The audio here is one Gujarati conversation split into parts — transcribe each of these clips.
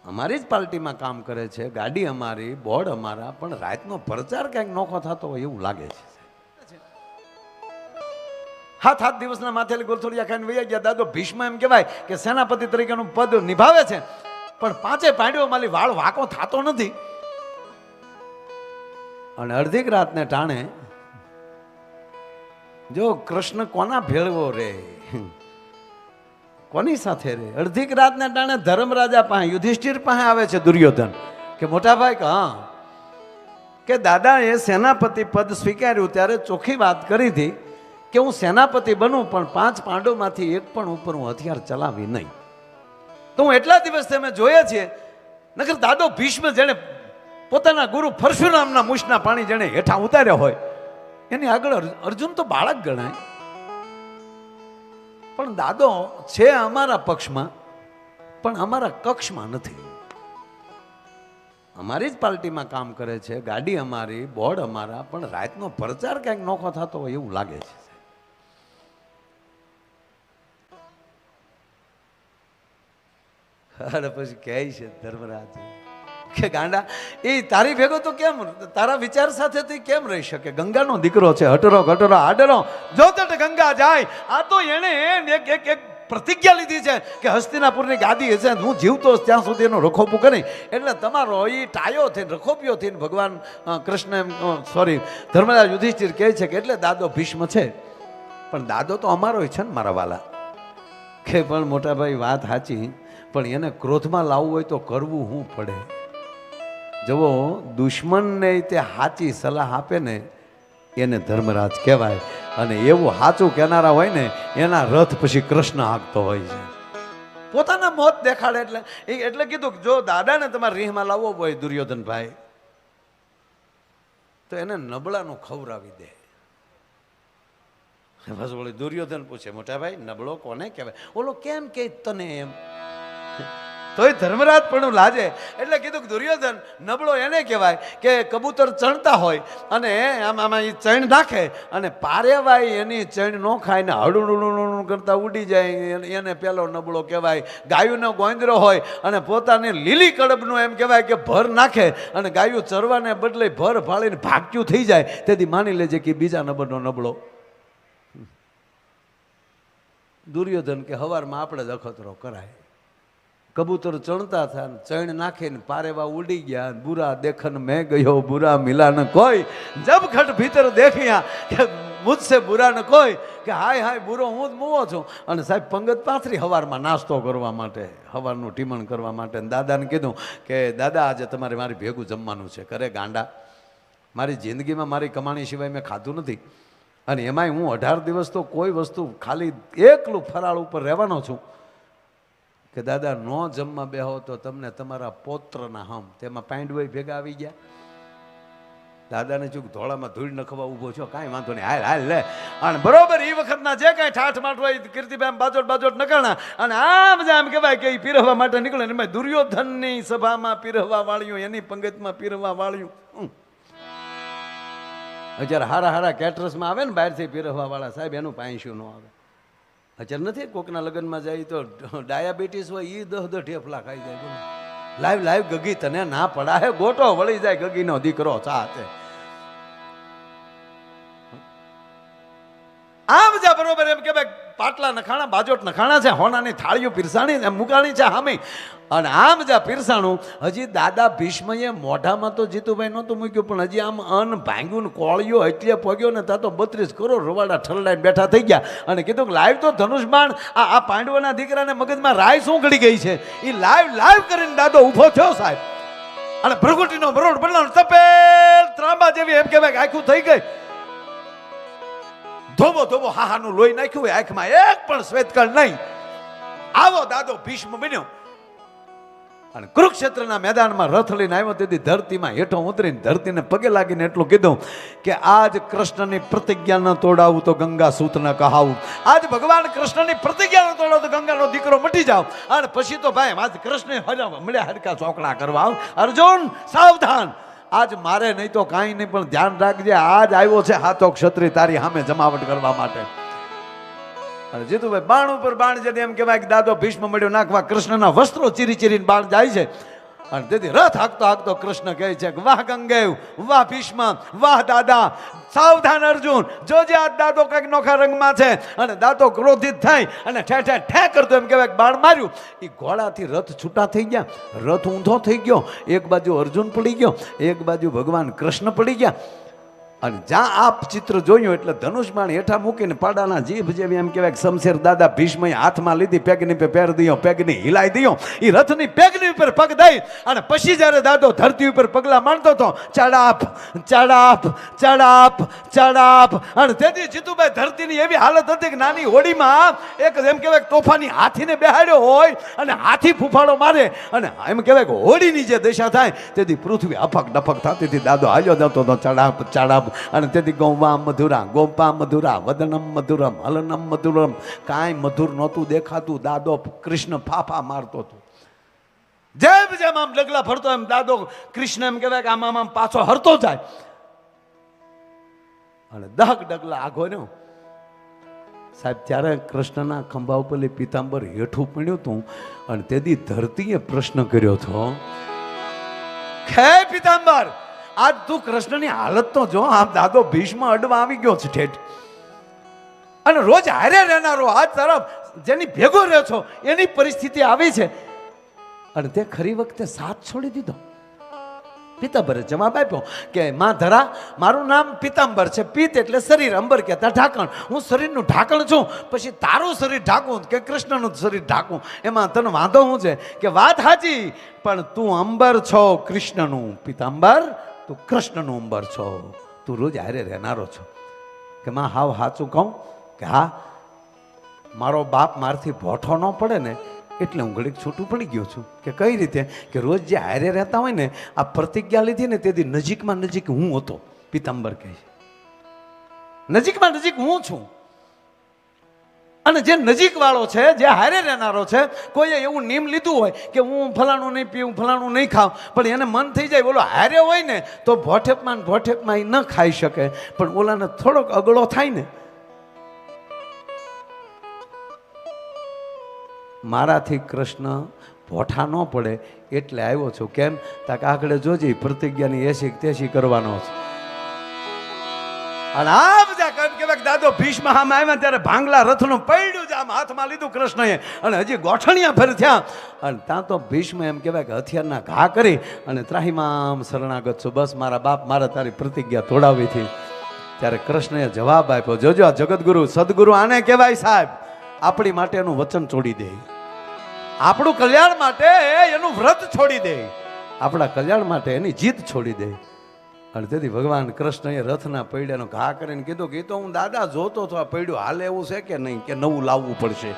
અમારી જ પાર્ટીમાં કામ કરે છે, ગાડી અમારી, બોર્ડ અમારા, પણ રાતનો પ્રચાર ક્યાંક નોખો થતો હોય એવું લાગે છે. હાથ દિવસના માથેલી ગોથોડિયા ખાઈને વૈયા ગયા. દાદો ભીષ્મ એમ કહેવાય કે સેનાપતિ તરીકેનું પદ નિભાવે છે, પણ પાંચે પાંડવો માલી વાળ વાંકો થતો નથી. અને અડધીક રાતને ટાણે જો કૃષ્ણ કોના ભેળવો રે, કોની સાથે રે? અડધીક રાતને ટાણે ધર્મરાજા પાસે, યુધિષ્ઠિર પાસે આવે છે દુર્યોધન કે મોટા ભાઈ હા કે દાદાએ સેનાપતિ પદ સ્વીકાર્યું ત્યારે ચોખ્ખી વાત કરી હતી કે હું સેનાપતિ બનું, પણ 5 પાંડવોમાંથી એક પણ ઉપર હું હથિયાર ચલાવી નહીં. તો હું એટલા દિવસથી અમે જોઈએ છીએ, નકર દાદો ભીષ્મ જેને પોતાના ગુરુ પરશુરામના મૂછના પાણી જેને હેઠા ઉતાર્યા હોય એની આગળ અર્જુન તો બાળક ગણાય. પણ દાદો છે અમારા પક્ષમાં, પણ અમારા કક્ષમાં નથી. અમારી જ પાર્ટીમાં કામ કરે છે, ગાડી અમારી, બોર્ડ અમારા, પણ રાતનો પ્રચાર ક્યાંક નોખો થતો હોય એવું લાગે છે. અરે પછી કહે છે ધર્મરાજ કે ગાંડા એ તારી ભેગો તો કેમ, તારા વિચાર સાથે તે કેમ રહી શકે? ગંગાનો દીકરો છે, હટરો ઘટરો આડરો જોતટ ગંગા જાય. આ તો એને એક પ્રતિજ્ઞા લીધી છે કે હસ્તિનાપુરની ગાદી હશે, હું જીવતો ત્યાં સુધી એનું રખોપું કરી. એટલે તમારો એ ટાયો થઈને રખોપિયો થઈને ભગવાન કૃષ્ણ ધર્મરાજ યુધિષ્ઠિર કહે છે કે એટલે દાદો ભીષ્મ છે, પણ દાદો તો અમારો છે ને મારા વાલા. કે પણ મોટા ભાઈ વાત સાચી, પણ એને ક્રોધમાં લાવવું હોય તો કરવું શું પડે? જુઓ, દુશ્મનને તે સાચી સલાહ આપે ને એને ધર્મરાજ કહેવાય, અને એવું સાચું કહેનારા હોય ને એના રથ પછી કૃષ્ણ હાંકતો હોય છે. પોતાના મોત દેખાડે. એટલે કીધું કે જો દાદાને તમારે રીહમાં લાવવો હોય દુર્યોધન ભાઈ, તો એને નબળાનું ખવડાવી દે. બસ બોલે દુર્યોધન પૂછે મોટા ભાઈ નબળો કોને કહેવાય? ઓલો કેમ કે તને એમ? તોય ધર્મરાજ પણ લાજે. એટલે કીધું કે દુર્યોધન નબળો એને કહેવાય કે કબૂતર ચણતા હોય અને આમાં એ ચણ નાખે અને પારેવાય એની ચણ ન ખાય ને હળું કરતા ઉડી જાય, એને પેલો નબળો કહેવાય. ગાયુંનો ગોંદરો હોય અને પોતાની લીલી કડબનું એમ કહેવાય કે ભર નાખે અને ગાયું ચરવાને બદલે ભર ફાળીને ભાગ્યું થઈ જાય, તેથી માની લેજે કે બીજા નંબરનો નબળો. દુર્યોધન કે હવારમાં આપણે જ અખતરો કરાય. કબૂતર ચણતા થયા, ચણ નાખીને પારેવા ઉડી ગયા. બુરા દેખન મેં ગયો બુરા મિલા ન કોઈ, જબ ખટ ભીતર દેખ્યા કે મુજસે બુરા ન કોઈ, કે હાય હાય બુરો હું જ મુવો છું. અને સાહેબ પંગત પાથરી હવારમાં નાસ્તો કરવા માટે, હવારનું ટીમણ કરવા માટે. દાદાને કીધું કે દાદા આજે તમારે મારી ભેગું જમવાનું છે. કરે ગાંડા, મારી જિંદગીમાં મારી કમાણી સિવાય મેં ખાધું નથી, અને એમાંય હું 18 દિવસ તો કોઈ વસ્તુ ખાલી એકલું ફરાળ ઉપર રહેવાનો છું. કે દાદા નો જમવા બેહો તો તમને તમારા પૌત્રના હમ, તેમાં પાંડવોય ભેગા આવી ગયા. દાદાને ચૂક ધોળામાં ધૂળ નખવા ઊભો છો, કાંઈ વાંધો નહીં, હાલ હાલ લે. અને બરોબર એ વખતના જે કાંઈ ઠાઠ માઠ હોય કીર્તિભાઈ બાજોટ નકળના અને આમ જ આમ કહેવાય કે એ પીરહવા માટે નીકળે. એમાં દુર્યોધનની સભામાં પીરહવા વાળ્યું, એની પંગતમાં પીરહવા વાળ્યું. અત્યારે હારા કેટરસમાં આવે ને બહારથી પીરહવા વાળા સાહેબ, એનું પાંચું ન આવે. અત્યારે નથી કોકના લગ્નમાં જાય તો ડાયાબિટીસ હોય એ 10 ઠેફલા ખાઈ જાય. બોલો લાઈવ ગગી તને ના પડાય, ગોટો વળી જાય ગગીનો દીકરો સાથે. આમ જા બરોબર એમ કે ભાઈ પાટલા નખાણા, બાજોટ નખાણા છે, હોનાની થાળીઓ પીરસાણી મુકાણી છે હામી. અને આમ જા પીરસાણું. હજી દાદા ભીષ્મએ મોઢામાં તો જીતુભાઈ નહોતું મૂક્યું, પણ હજી આમ અન્ન ભાંગ્યું ને કોળિયો એટલે પગ્યો ને તા તો 32 કરોડ રવાડા ઠરડાઈને બેઠા થઈ ગયા. અને કીધું કે લાઈવ તો ધનુષ બાણ આ પાંડવોના દીકરાને મગજમાં રાય શું ગળી ગઈ છે, એ લાઈવ કરીને દાદો ઊભો થયો સાહેબ. અને ભ્રગુટીનો બરોડ બદલાનો તપેલ ત્રાંબા જેવી એમ કહેવાય કે આખું થઈ ગઈ. ધોબો હાહાનું લોહી નાખ્યું હોય, આંખમાં એક પણ શ્વેતકણ નહીં. આવો દાદો ભીષ્મ બન્યો. અને કુરુક્ષેત્રના મેદાનમાં રથ લઈને આવ્યો તેથી ધરતીમાં હેઠો ઉતરીને ધરતીને પગે લાગીને એટલું કીધું કે આજ કૃષ્ણની પ્રતિજ્ઞા ન તોડાવું તો ગંગા સૂત ન કહાવું. આજ ભગવાન કૃષ્ણની પ્રતિજ્ઞા ન તોડાવું તો ગંગાનો દીકરો મટી જાવ. અને પછી તો ભાઈ આજ કૃષ્ણ મળ્યા હરકા ચોકડા કરવા આવ. અર્જુન સાવધાન, આજ મારે નહીં તો કાંઈ નહીં, પણ ધ્યાન રાખજે આજ આવ્યો છે હાથો ક્ષત્રિય તારી સામે જમાવટ કરવા માટે. અને જીતુભાઈ બાણ ઉપર બાણ જઈને એમ કહેવાય કે દાદો ભીષ્મ મળ્યો નાખવા. કૃષ્ણના વસ્ત્રો ચીરીને બાણ જાય છે. અને તેથી રથ હાંકતો હાંકતો કૃષ્ણ કહે છે કે વાહ ગંગેવ, વાહ ભીષ્મ, વાહ દાદા, સાવધાન અર્જુન, જોજે આ દાદો કઈક નોખા રંગમાં છે. અને દાદો ક્રોધિત થઈ અને ઠે ઠે ઠે કરતો એમ કહેવાય બાણ માર્યું. એ ઘોડાથી રથ છૂટા થઈ ગયા, રથ ઊંધો થઈ ગયો. એક બાજુ અર્જુન પડી ગયો, એક બાજુ ભગવાન કૃષ્ણ પડી ગયા. અને જ્યાં આપ ચિત્ર જોયું એટલે ધનુષબાણ હેઠા મૂકીને પાડાના જીભ જેવી એમ કહેવાય શમશેર દાદા ભીષ્મએ હાથમાં લીધી, પેગની પે પેર દીયો, પેગની હિલાઈ દીયો. એ રથની પેગની ઉપર પગ દઈ અને પછી જ્યારે દાદો ધરતી ઉપર પગલા માંડતો હતો, ચડાપ ચડાપ ચડાપ ચડાપ. અને તેથી જીતુભાઈ ધરતીની એવી હાલત હતી કે નાની હોડીમાં એક એમ કહેવાય તોફાની હાથીને બેહાડ્યો હોય અને હાથી ફૂફાડો મારે અને એમ કહેવાય કે હોડીની જે દશા થાય તેથી પૃથ્વી અફક ડફક થતી હતી. દાદો હાલ્યો જતો હતો ચડાપ ચડાપ. અને તેથી ગૌવા મધુરા, ગોપા મધુરા, વદનમ મધુરમ, હલનમ મધુરમ. કાંઈ મધુર નહોતું દેખાતું. દાદો કૃષ્ણ ફાફા મારતો હતો. જેમ જેમ આમ ડગલા ફરતો એમ દાદો કૃષ્ણ એમ કહેવાય કે આમ પાછો હરતો જાય. અને દહક ડગલા આગો ને સાહેબ ત્યારે કૃષ્ણના ખંભા ઉપર પીતાંબર હેઠું પડ્યું હતું. અને તેથી ધરતીએ પ્રશ્ન કર્યો હતો, હે પીતાંબર, આજ તું કૃષ્ણની હાલત તો જો. આ દાદો ભીષ્મ અડવા આવી ગયો છે ઠેઠ. અને રોજ હારે રહેનારો આજ તરફ જેની ભેગો રહ્યો છો એની પરિસ્થિતિ આવી છે. અને તે ખરી વખતે સાથ છોડી દીધો. પીતાંબરે જવાબ આપ્યો કે માં ધરા, મારું નામ પીતાંબર છે. પિત્ત એટલે શરીર, અંબર કહેતા ઢાંકણ. હું શરીરનું ઢાંકણ છું, પછી તારું શરીર ઢાંકું કે કૃષ્ણનું શરીર ઢાંકું, એમાં તને વાંધો શું છે? કે વાત સાચી, પણ તું અંબર છો કૃષ્ણનું. પીતાંબર, તું કૃષ્ણનું અંબર છો, તું રોજ હારે રહેનારો છો. કે માં હાવ સાચું કહું કે હા, મારો બાપ મારથી ભોઠો ન પડે ને એટલે હું ઘડીક છૂટું પડી ગયો છું. કે કઈ રીતે? કે રોજ જે હારે રહેતા હોય ને, આ પ્રતિજ્ઞા લીધી ને તેથી નજીકમાં નજીક હું હતો. પીતાંબર કહે છે નજીકમાં નજીક હું છું. અને જે નજીક વાળો છે, જે હારે રહેનારો છે, કોઈએ એવું નિયમ લીધું હોય કે હું ફલાણું નહીં પીવું, ફલાણું નહીં ખાવ, પણ એને મન થઈ જાય બોલો હારે હોય ને તો ભોઠેપમાં એ ન ખાઈ શકે. પણ ઓલાને થોડોક અગળો થાય ને, મારાથી કૃષ્ણ ભોઠા ન પડે એટલે આવ્યો છું. કેમ? તાકે આગળ જોજે પ્રતિજ્ઞાની એસી તેસી કરવાનો છે. અને આ બધા કહેવાય દાદો ભીષ્મ આમ આવ્યા ત્યારે ભાંગલા રથનું પૈડું જ આમ હાથમાં લીધું કૃષ્ણએ અને હજી ગોઠણિયા ફેર થયા. અને ત્યાં તો ભીષ્મ એમ કહેવાય કે હથિયારના ઘા કરી અને ત્રાહીમામ શરણાગત છું, બસ મારા બાપ મારે તારી પ્રતિજ્ઞા તોડાવી હતી. ત્યારે કૃષ્ણએ જવાબ આપ્યો, જોજો આ જગતગુરુ સદગુરુ આને કહેવાય સાહેબ, આપણી માટે એનું વચન છોડી દે, આપણું કલ્યાણ માટે એનું વ્રત છોડી દે, આપણા કલ્યાણ માટે એની જીત છોડી દે. અને તેથી ભગવાન કૃષ્ણએ રથના પૈડાનો ઘા કરીને કીધું કે તો હું દાદા જોતો તો આ પૈડું હાલે એવું છે કે નહીં, કે નવું લાવવું પડશે?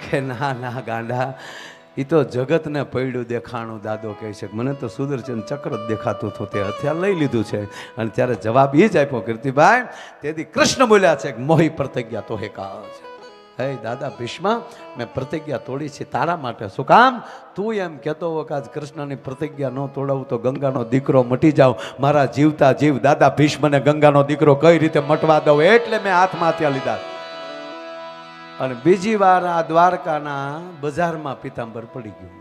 કે ના ના ગાંડા, એ તો જગતને પૈડું દેખાણું. દાદો કહે છે મને તો સુદર્શન ચક્ર જ દેખાતું હતું, તે હથિયાર લઈ લીધું છે. અને ત્યારે જવાબ એ જ આપ્યો કીર્તિભાઈ. તેથી કૃષ્ણ બોલ્યા છે કે મોહી પ્રતિજ્ઞા તો હે કા છે. હે દાદા ભીષ્મ, મેં પ્રતિજ્ઞા તોડી છે તારા માટે. શું કામ? તું એમ કહેતો હો કે આજ કૃષ્ણની પ્રતિજ્ઞા ન તોડાવું તો ગંગાનો દીકરો મટી જાવ. મારા જીવતા જીવ દાદા ભીષ્મને ગંગાનો દીકરો કઈ રીતે મટવા દઉં, એટલે મેં હાથમાં હથિયાર લીધા. અને બીજી વાર આ દ્વારકાના બજારમાં પીતાંબર પડી ગયું.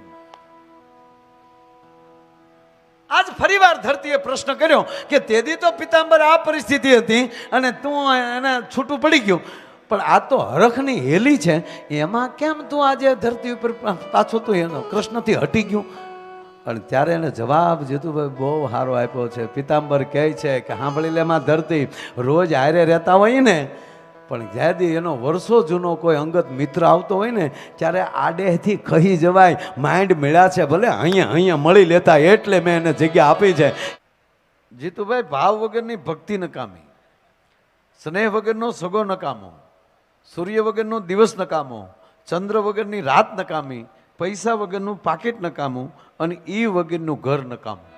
આજ ફરીવાર ધરતીએ પ્રશ્ન કર્યો કે તેદી તો પીતાંબર આ પરિસ્થિતિ હતી અને તું એને છૂટું પડી ગયું, પણ આ તો હરખની હેલી છે, એમાં કેમ તું આજે ધરતી ઉપર પાછો તું એનો કૃષ્ણથી હટી ગયું? અને ત્યારે એને જવાબ જીતુભાઈ બહુ સારો આપ્યો છે. પીતાંબર કહે છે કે સાંભળી લેમાં ધરતી, રોજ હારે રહેતા હોય ને, પણ જ્યાંથી એનો વર્ષો જૂનો કોઈ અંગત મિત્ર આવતો હોય ને ત્યારે આડેથી કહી જવાય માઇન્ડ મળ્યા છે, ભલે અહીંયા મળી લેતા, એટલે મેં એને જગ્યા આપી છે. જીતુભાઈ ભાવ વગરની ભક્તિ નકામી, સ્નેહ વગરનો સગો નકામો, સૂર્ય વગરનો દિવસ નકામો, ચંદ્ર વગરની રાત નકામી, પૈસા વગરનું પાકીટ નકામું અને ઈ વગરનું ઘર નકામું.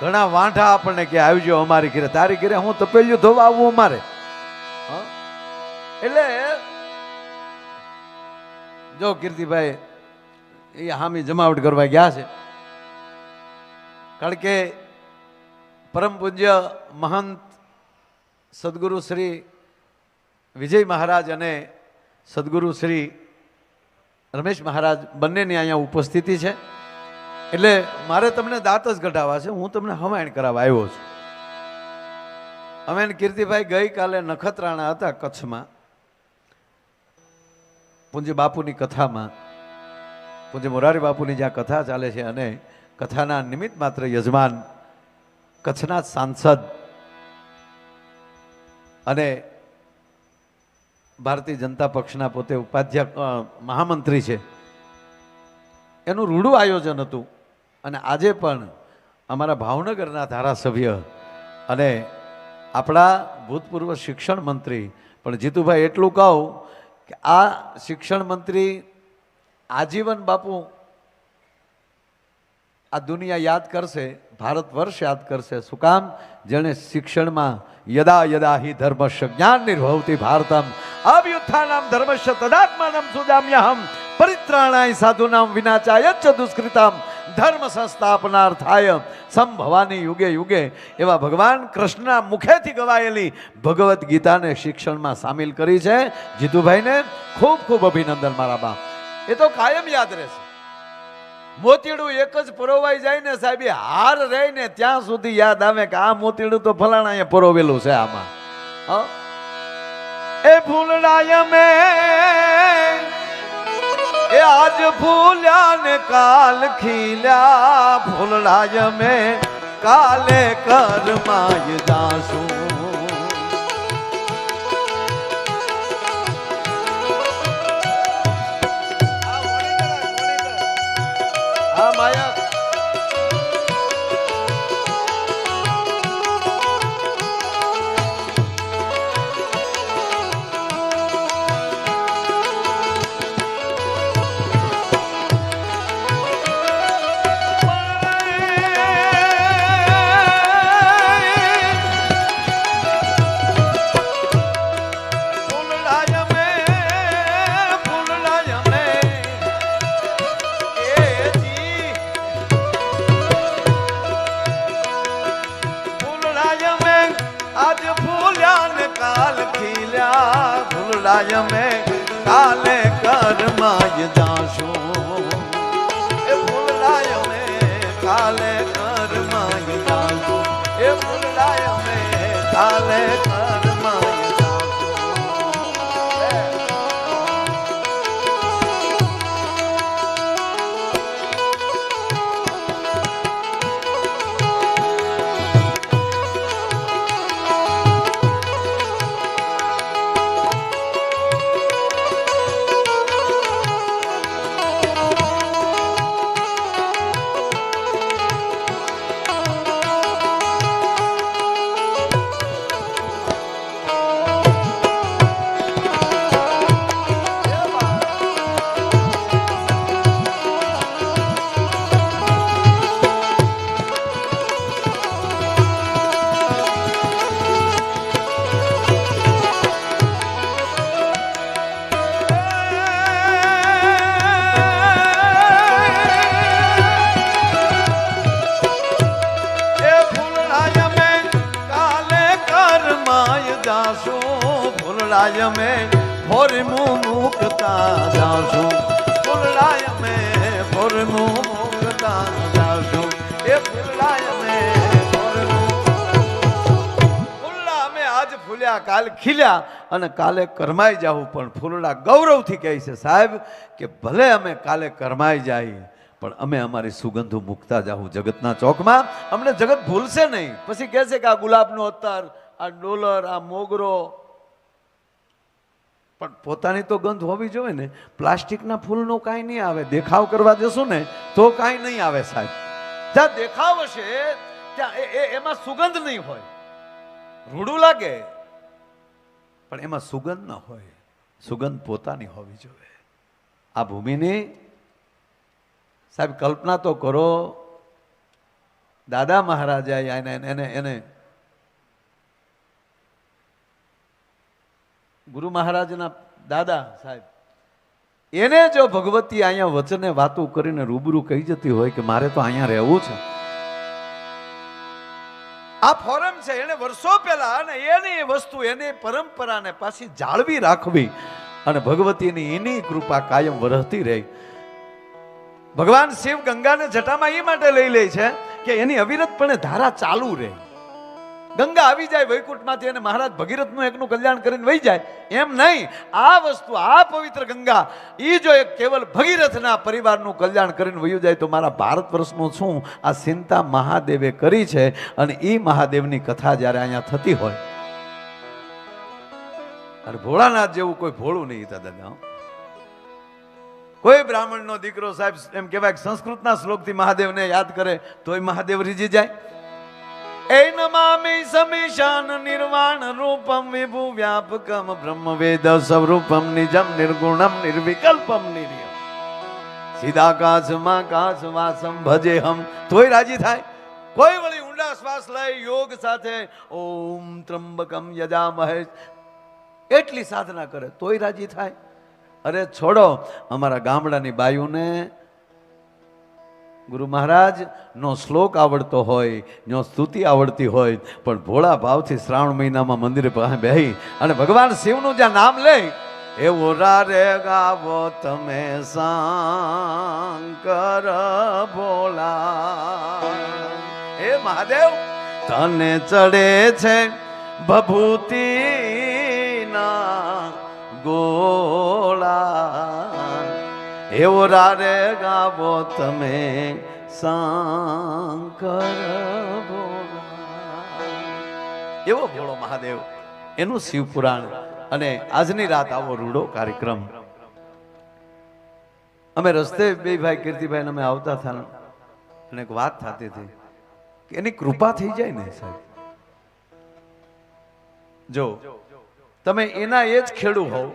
ઘણા વાંઢા આપણને કે આવજો અમારી ઘરે, તારી ઘરે હું તપેલિયું ધોવા આવવું અમારે. એટલે જો કીર્તિભાઈ એ હામી જમાવટ કરવા ગયા છે, કારણ કે પરમ પૂજ્ય મહંત સદગુરુ શ્રી વિજય મહારાજ અને સદગુરુ શ્રી રમેશ મહારાજ બંનેની અહીંયા ઉપસ્થિતિ છે, એટલે મારે તમને દાંત જ કઢાવવા છે. હું તમને હવાયણ કરાવવા આવ્યો છું. અમે કીર્તિભાઈ ગઈકાલે નખત્રાણા હતા કચ્છમાં, પૂજ્ય બાપુની કથામાં, પૂજ્ય મોરારી બાપુની જ્યાં કથા ચાલે છે, અને કથાના નિમિત્ત માત્ર યજમાન કચ્છના સાંસદ અને ભારતીય જનતા પક્ષના પોતે ઉપાધ્યક્ષ મહામંત્રી છે, એનું રૂડું આયોજન હતું. અને આજે પણ અમારા ભાવનગરના ધારાસભ્ય અને આપણા ભૂતપૂર્વ શિક્ષણ મંત્રી, પણ જીતુભાઈ એટલું કહું કે આ શિક્ષણ મંત્રી આજીવન બાપુ આ દુનિયા યાદ કરશે, ભારત વર્ષ યાદ કરશે. શું કામ? જેણે શિક્ષણમાં યદા યદા હિ ધર્મસ્ય જ્ઞાન નિર્ભવતી ભારતમ અવ્યુત્થાનામ ધર્મસ્ય તદાત્માનમ સુજામ્યહમ પરિત્રાણાય સાધુનામ વિનાચાયચ્ચ દુષ્કૃતામ ધર્મ સંસ્થાપનાર્થાય સંભવાની યુગે યુગે એવા ભગવાન કૃષ્ણના મુખેથી ગવાયેલી ભગવદ્ ગીતાને શિક્ષણમાં સામેલ કરી છે. જીતુભાઈને ખૂબ ખૂબ અભિનંદન મારા બાપ. એ તો કાયમ યાદ રહેશે. મોતીડું એક જ પરોવાઈ જાય ને સાહેબ, હાર રહીને ત્યાં સુધી યાદ આવે કે આ મોતીડું તો ફલાણા એ પરોવેલું છે આમાં. એ ફૂલડાય મે એ આજ ફૂલ્યા ને કાલ ખીલ્યા, ફૂલડાય મે કાલે કરમાય જાશું. માયા ફૂલડાય મે કાલે કરમાય જાશું. એ ફૂલડાય મે કાલે કરમાય જાશું. એ ફૂલડાય મે કાલે કરમાય જાશું. ફૂલડાય મે ફોરમું મુકતા જાશું. ફૂલડાય મે ફોરમું મુકતા જાશું. એ ફૂલડાય મે ફૂલડા અમે આજ ફૂલ્યા કાલ ખીલ્યા અને કાલે કરમાઈ જાવું. પણ ફૂલડા ગૌરવથી કહે છે સાહેબ કે ભલે અમે કાલે કરમાઈ જાય પણ અમે અમારી સુગંધો મૂકતા જાવું જગતના ચોકમાં. અમને જગત ભૂલશે નહીં. પછી કહે છે કે આ ગુલાબનો અત્તર, આ ડોલર, આ મોગરો, પણ પોતાની તો ગંધ હોવી જોઈએ ને. પ્લાસ્ટિકના ફૂલનો કાંઈ નહીં આવે. દેખાવ કરવા જશું ને તો કાંઈ નહીં આવે સાહેબ. જ્યાં દેખાવ હશે ત્યાં એમાં સુગંધ નહીં હોય. રૂડું લાગે પણ એમાં સુગંધ ન હોય. સુગંધ પોતાની હોવી જોઈએ. આ ભૂમિની સાહેબ કલ્પના તો કરો. દાદા મહારાજા એને ગુરુ મહારાજના દાદા સાહેબ એને જો ભગવતી અહીંયા વચને વાતો કરીને રૂબરૂ કહી જતી હોય કે મારે તો અહીંયા રહેવું છે. આ ફોરમ છે એને વર્ષો પહેલા અને એની વસ્તુ એની પરંપરાને પાછી જાળવી રાખવી અને ભગવતીની એની કૃપા કાયમ વરસતી રહે. ભગવાન શિવ ગંગાને જટામાં એ માટે લઈ લે છે કે એની અવિરતપણે ધારા ચાલુ રહે. ગંગા આવી જાય વૈકુંઠમાંથી અને મહારાજ ભગીરથનું એકનું કલ્યાણ કરીને વહી જાય એમ નહીં. આ વસ્તુ, આ પવિત્ર ગંગા એ જો એક કેવલ ભગીરથના પરિવારનું કલ્યાણ કરીને વયું જાય તો મારા ભારત વર્ષનું શું આ ચિંતા મહાદેવે કરી છે. અને એ મહાદેવની કથા જ્યારે અહીંયા થતી હોય અને ભોળાનાથ જેવું કોઈ ભોળું નહીં હતા દાદા. કોઈ બ્રાહ્મણનો દીકરો સાહેબ એમ કહેવાય સંસ્કૃતના શ્લોકથી મહાદેવને યાદ કરે તોય મહાદેવ રીજી જાય. એ નમામિ સમીશાન નિર્વાણ રૂપમ વિભુ વ્યાપકમ બ્રહ્મ વેદ સ્વરૂપમ નિજમ નિર્ગુણમ નિર્વિકલ્પમ નિર્યમ સીધાકાશમાં કાશ વાસમ ભજેહમ તોય રાજી થાય. કોઈ વળી ઊંડા શ્વાસ લઈ યોગ સાથે ઓમ ત્રંબકમ યજામહે એટલી સાધના કરે તોય રાજી થાય. અરે છોડો, અમારા ગામડાની બાયુને ગુરુ મહારાજ નો શ્લોક આવડતો હોય, નો સ્તુતિ આવડતી હોય, પણ ભોળા ભાવથી શ્રાવણ મહિનામાં મંદિરે બેહી અને ભગવાન શિવનું જ્યાં નામ લે એવો રે ગાવો તમે શંકર ભોળા. હે મહાદેવ તને ચડે છે ભભૂતિ ના ગોળા, એવો રે ગાવો તમે શંકર ભોળા. એવો ભોળો મહાદેવ, એનું શિવ પુરાણ. અને આજની રાત આવો રૂડો કાર્યક્રમ. અમે રસ્તે બે ભાઈ કીર્તિભાઈ અમે આવતા હતા અને એક વાત થતી હતી કે એની કૃપા થઈ જાય ને સાહેબ. જો તમે એના એ જ ખેડૂ હોવ,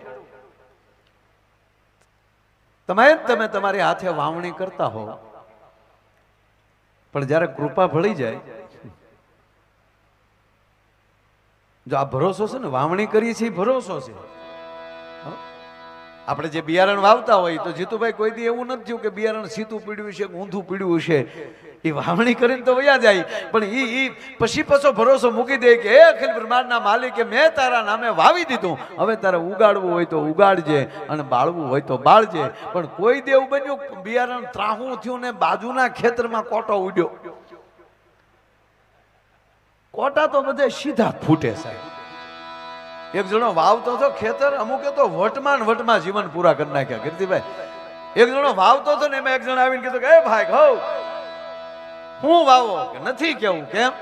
તમે તમારી હાથે વાવણી કરતા હો, પણ જ્યારે કૃપા ભળી જાય, જો આ ભરોસો છે ને, વાવણી કરીએ છીએ ભરોસો છે. આપણે જે બિયારણ વાવતા હોય તો જીતુભાઈ કોઈ દી એવું નથી થયું કે બિયારણ સીધું પીડ્યું છે, ઊંધું પીડ્યું છે. એ વાવણી કરીને તો વયા જાય, પણ ઈ પછી પાછો ભરોસો મૂકી દે કે હે અખિલ બ્રહ્માંડના માલિકે મેં તારા નામે વાવી દીધું, હવે તારે ઉગાડવું હોય તો ઉગાડજે અને બાળવું હોય તો બાળજે. પણ કોઈ દેવું બન્યું બિયારણ ત્રાહું થયું ને બાજુના ખેતરમાં કોટો ઉડ્યો. કોટા તો બધે સીધા ફૂટે સાહેબ. એક જણો વાવતો હતો ખેતર, અમુકે તો વટમાં જીવન પૂરા કરી નાખ્યા. કીર્તિભાઈ એક જણો વાવતો હતો ને એમાં એક જણ આવીને કીધું કે એ ભાઈ ઘઉં હું વાવો કે નથી કેવું. કેમ?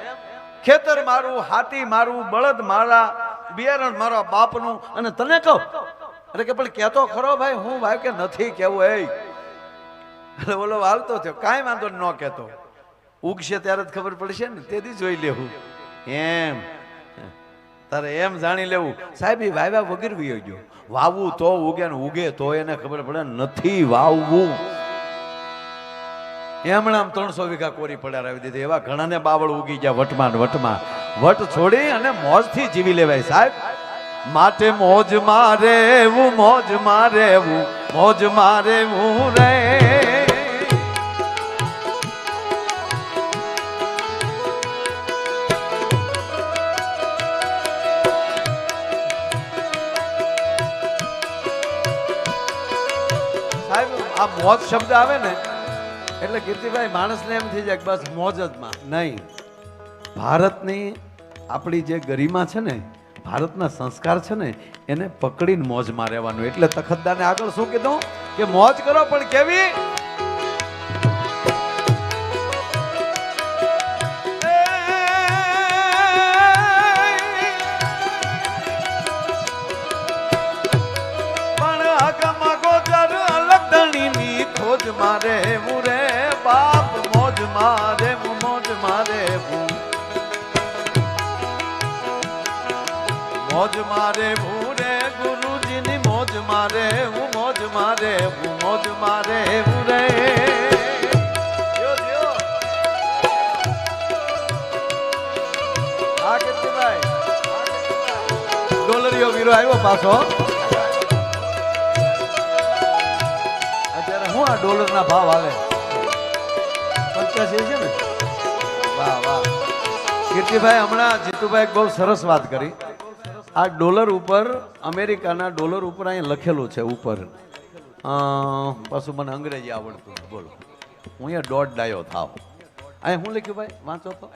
ખેતર મારું, હાથી મારું, બળદ મારા, બિયારણ મારા બાપનું, અને તને કહું. અરે કે પણ કેતો ખરો ભાઈ હું ભાઈ કે નથી કેવું. એટલે બોલો વાવતો થયો, કાંઈ વાંધો ન કેતો, ઉગશે ત્યારે જ ખબર પડશે ને, તેથી જોઈ લેવું. એમ તારે એમ જાણી લેવું સાહેબ એ વાવ્યા વગર વી ગયો. વાવવું તો ઉગે ને ઉગે તો એને ખબર પડે, નથી વાવવું. એમણે 300 વીઘા કોરી પડારાવી દીધી. એવા ઘણાને બાવળ ઉગી ગયા વટમાં. વટ છોડી અને મોજથી જીવી લેવાય સાહેબ. માટે મોજ મારેવું, મોજ મારેવું, મોજ મારેવું રે. આ મોજ શબ્દ આવે ને એટલે કીર્તિભાઈ માણસને એમ થઈ જાય બસ મોજ જ માં નહીં. ભારતની આપણી જે ગરિમા છે ને, ભારતના સંસ્કાર છે ને, એને પકડીને મોજમાં રહેવાનું. એટલે તખતદારને આગળ શું કીધું કે મોજ કરો પણ કેવી? મોજ મારે હું રે બાપ, મોજ મારે હું, મોજ મારે હું, મોજ મારે હું રે ગુરુજીની મોજ મારે હું, મોજ મારે હું, મોજ મારે હું રે. હા કીર્તિભાઈ ડોલરીઓ વીરો આવ્યો પાછો. આ ડોલરના ભાવ આવે 85 છે ને. વાહ વાહ કીર્તિભાઈ, હમણાં જીતુભાઈ બહુ સરસ વાત કરી. આ ડોલર ઉપર અમેરિકાના ડોલર ઉપર અહીંયા લખેલું છે ઉપર પાછું મને અંગ્રેજી આવડતું નથી, બોલો હું અહીંયા દોઢ ડાયો થાવ. અહીંયા શું લખ્યું ભાઈ, વાંચો તો.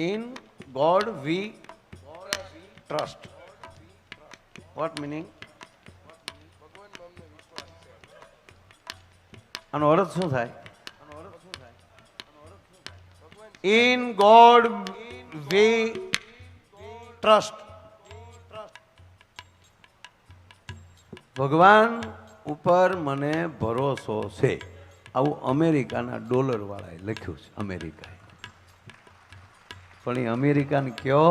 In God we trust. What meaning? આનો અર્થ શું થાય? In God we trust. ભગવાન ઉપર મને ભરોસો છે. આવું અમેરિકાના ડોલર વાળાએ લખ્યું છે, અમેરિકાએ. પણ એ અમેરિકાને કહો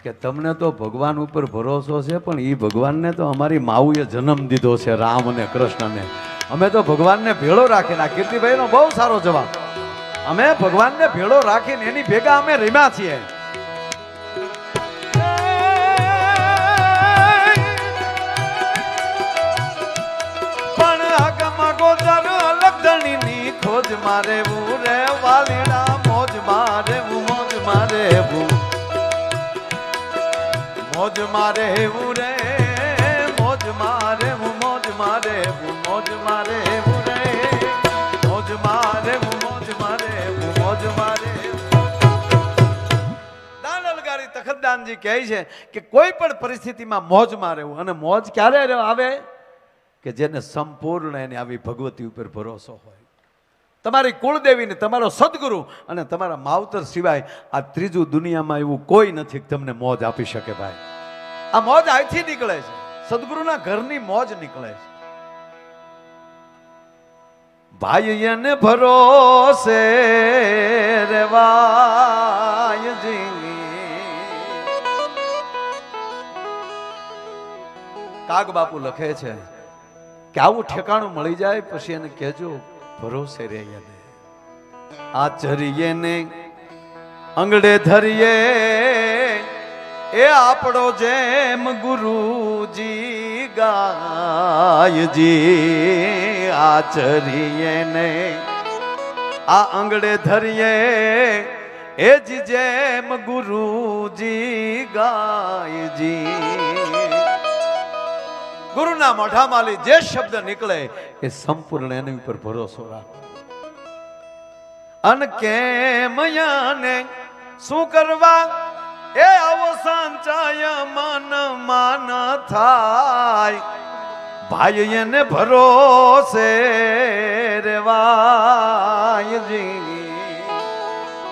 કે તમને તો ભગવાન ઉપર ભરોસો છે, પણ એ ભગવાનને તો અમારી માવુએ જન્મ દીધો છે, રામ અને કૃષ્ણને. અમે તો ભગવાનને ભેળો રાખીને, આ કીર્તિભાઈનો બહુ સારો જવાબ, અમે ભગવાનને ભેળો રાખીને એની ભેગા અમે રમ્યા છીએ. પણ આગમાં ગોદર લગધણીની ખોજ મારે રે વાલીડા, મોજ મારે મોજ મારે મોજ મારે રે મોજ મારે મોજ મારે મોજ મારે રે મોજ મારે મોજ મારે મોજ મારે. દાનલગારી તખતદાનજી કહે છે કે કોઈ પણ પરિસ્થિતિમાં મોજમાં રહેવું. અને મોજ ક્યારે આવે? કે જેને સંપૂર્ણ એને આવી ભગવતી ઉપર ભરોસો હોય. તમારી કુળદેવીને, તમારો સદગુરુ અને તમારા માવતર સિવાય આ ત્રીજું દુનિયામાં એવું કોઈ નથી કે તમને મોજ આપી શકે ભાઈ. આ મોજ અહીંથી નીકળે છે, સદગુરુના ઘરની મોજ નીકળે છે. ભાઈ એને ભરોસે રેવાય જી. કાગ બાપુ લખે છે કે આવું ઠેકાણું મળી જાય પછી એને કહેજો ભરોસે રે. એને આચરીએ ને અંગડે ધરીએ એ આપણો જેમ ગુરુજી ગાયજી. આચરીએ ને આ અંગડે ધરીએ એ જ જેમ ગુરુજી ગાયજી. ગુરુના મોઢામાંથી જે શબ્દ નીકળે એ સંપૂર્ણ એની ઉપર ભરોસો રાખો. અન કેમ યાને શું કરવા એ આવો સંચાય મન માન થાય. ભાઈ એને ભરોસે રેવાયજી.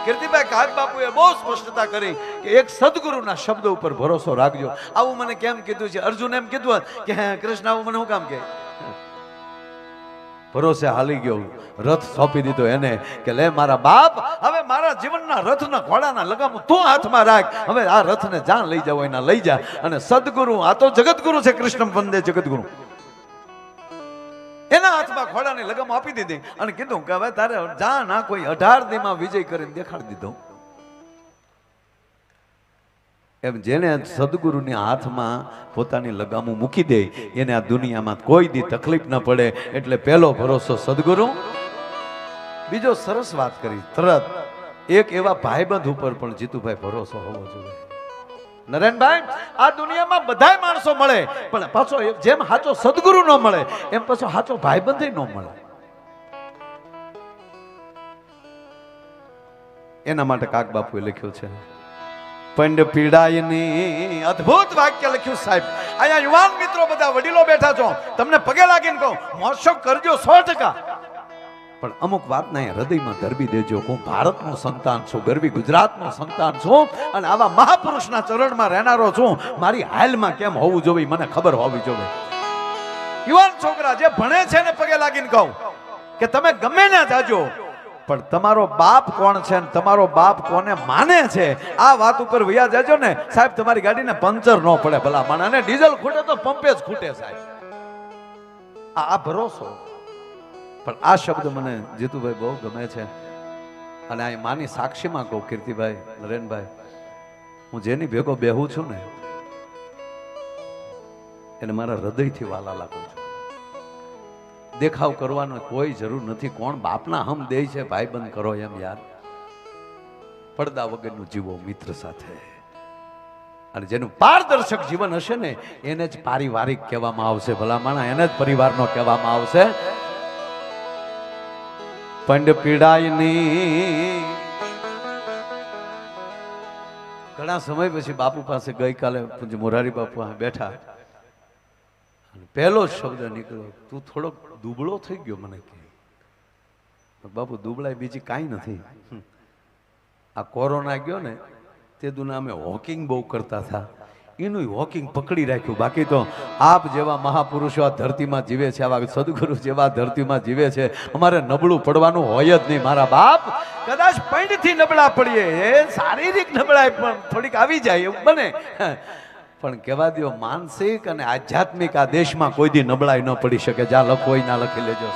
કીર્તિભાઈ કાગ બાપુએ બહુ સ્પષ્ટતા કરી કે એક સદગુરુના શબ્દ ઉપર ભરોસો રાખજો. આવું મને કેમ કીધું છે? અર્જુન એમ કીધું કે હે કૃષ્ણ આવું મને શું કામ કે? ભરોસે હાલી ગયો, રથ સોંપી દીધો એને કે લે મારા બાપ, હવે મારા જીવનના રથના ઘોડાના લગામ તું હાથમાં રાખ. હવે આ રથને જ્યાં લઈ જાવ એના લઈ જા. અને સદગુરુ, આ તો જગતગુરુ છે, કૃષ્ણ વંદે જગતગુરુ, એના હાથમાં ઘોડાની લગામ આપી દીધી અને કીધું કે હવે તારે જા ના કોઈ 18 દીમાં વિજય કરીને દેખાડી દીધો. એમ જેને સદગુરુની હાથમાં પોતાની લગામો મૂકી દે એને આ દુનિયામાં કોઈ દી તકલીફ ન પડે. એટલે પહેલો ભરોસો સદગુરુ. બીજો સરસ વાત કરી તરત એક એવા ભાઈબંધ ઉપર પણ જીતુભાઈ ભરોસો હોવો જોઈએ. નરેનભાઈ, આ દુનિયામાં બધા માણસો મળે પણ પાછો જેમ સાચો સદગુરુ ન મળે એમ પાછો સાચો ભાઈબંધ ન મળે. એના માટે કાગ બાપુએ લખ્યું છે પંડ પીડાયની અદ્ભુત વાક્ય લખ્યું સાહેબ. અહીંયા યુવાન મિત્રો બધા વડીલો બેઠા છો, તમને પગે લાગીને કહું મોજ કરજો 100%. પણ અમુક વાતને હૃદયમાં ધરબી દેજો. હું ભારતનું સંતાન છું, ગરવી ગુજરાતનું સંતાન છું અને આવા મહાપુરુષના ચરણમાં રહેનારો છું. મારી હાલમાં કેમ હોવું જોઈએ મને ખબર હોવી જોઈએ. યુવાન છોકરા જે ભણે છે ને પગે લાગીને કહું કે તમે ગમે ના જાજો પણ તમારો બાપ કોણ છે ને તમારો બાપ કોને માને છે આ વાત ઉપર વયા જાજો ને સાહેબ. તમારી ગાડીને પંચર ન પડે ભલા માણાને. ડીઝલ ખૂટે તો પંપે જ ખૂટે સાહેબ. આ ભરોસો. પણ આ શબ્દ મને જીતુભાઈ બહુ ગમે છે અને આ માની સાક્ષીમાં કહું કીર્તિભાઈ, નરેનભાઈ, હું જેની ભેગો બેહું છું ને એને મારા હૃદયથી વાલા લાગુ છું. દેખાવ કરવાનો કોઈ જરૂર નથી. કોણ બાપના હમ દે છે ભાઈબંધ કરો એમ યાર. પડદા વગરનું જીવો મિત્ર સાથે. અને જેનું પારદર્શક જીવન હશે ને એને જ પારિવારિક કહેવામાં આવશે, ભલામણા એને જ પરિવારનો કહેવામાં આવશે. પંડ પીડાયની ઘણા સમય પછી બાપુ પાસે ગઈકાલે પૂજ્ય મોરારી બાપુ બેઠા, પહેલો શબ્દ નીકળ્યો, તું થોડોક દુબળો થઈ ગયો. મને કે બાપુ દુબળાય બીજી કાંઈ નથી, આ કોરોના ગયો ને તે દુના અમે વોકિંગ બહુ કરતા હતા, એનું વોકિંગ પકડી રાખ્યું. બાકી તો આપ જેવા મહાપુરુષો આ ધરતીમાં જીવે છે, આવા સદગુરુ જેવા ધરતીમાં જીવે છે, અમારે નબળું પડવાનું હોય જ નહીં. મારા બાપ કદાચ પૈણથી નબળા પડીએ, એ શારીરિક નબળાઈ પણ થોડીક આવી જાય એવું બને, પણ કહેવા દો માનસિક અને આધ્યાત્મિક આ દેશમાં કોઈ દી નબળાઈ ન પડી શકે. જ્યાં લખો હોય ના લખી લેજો.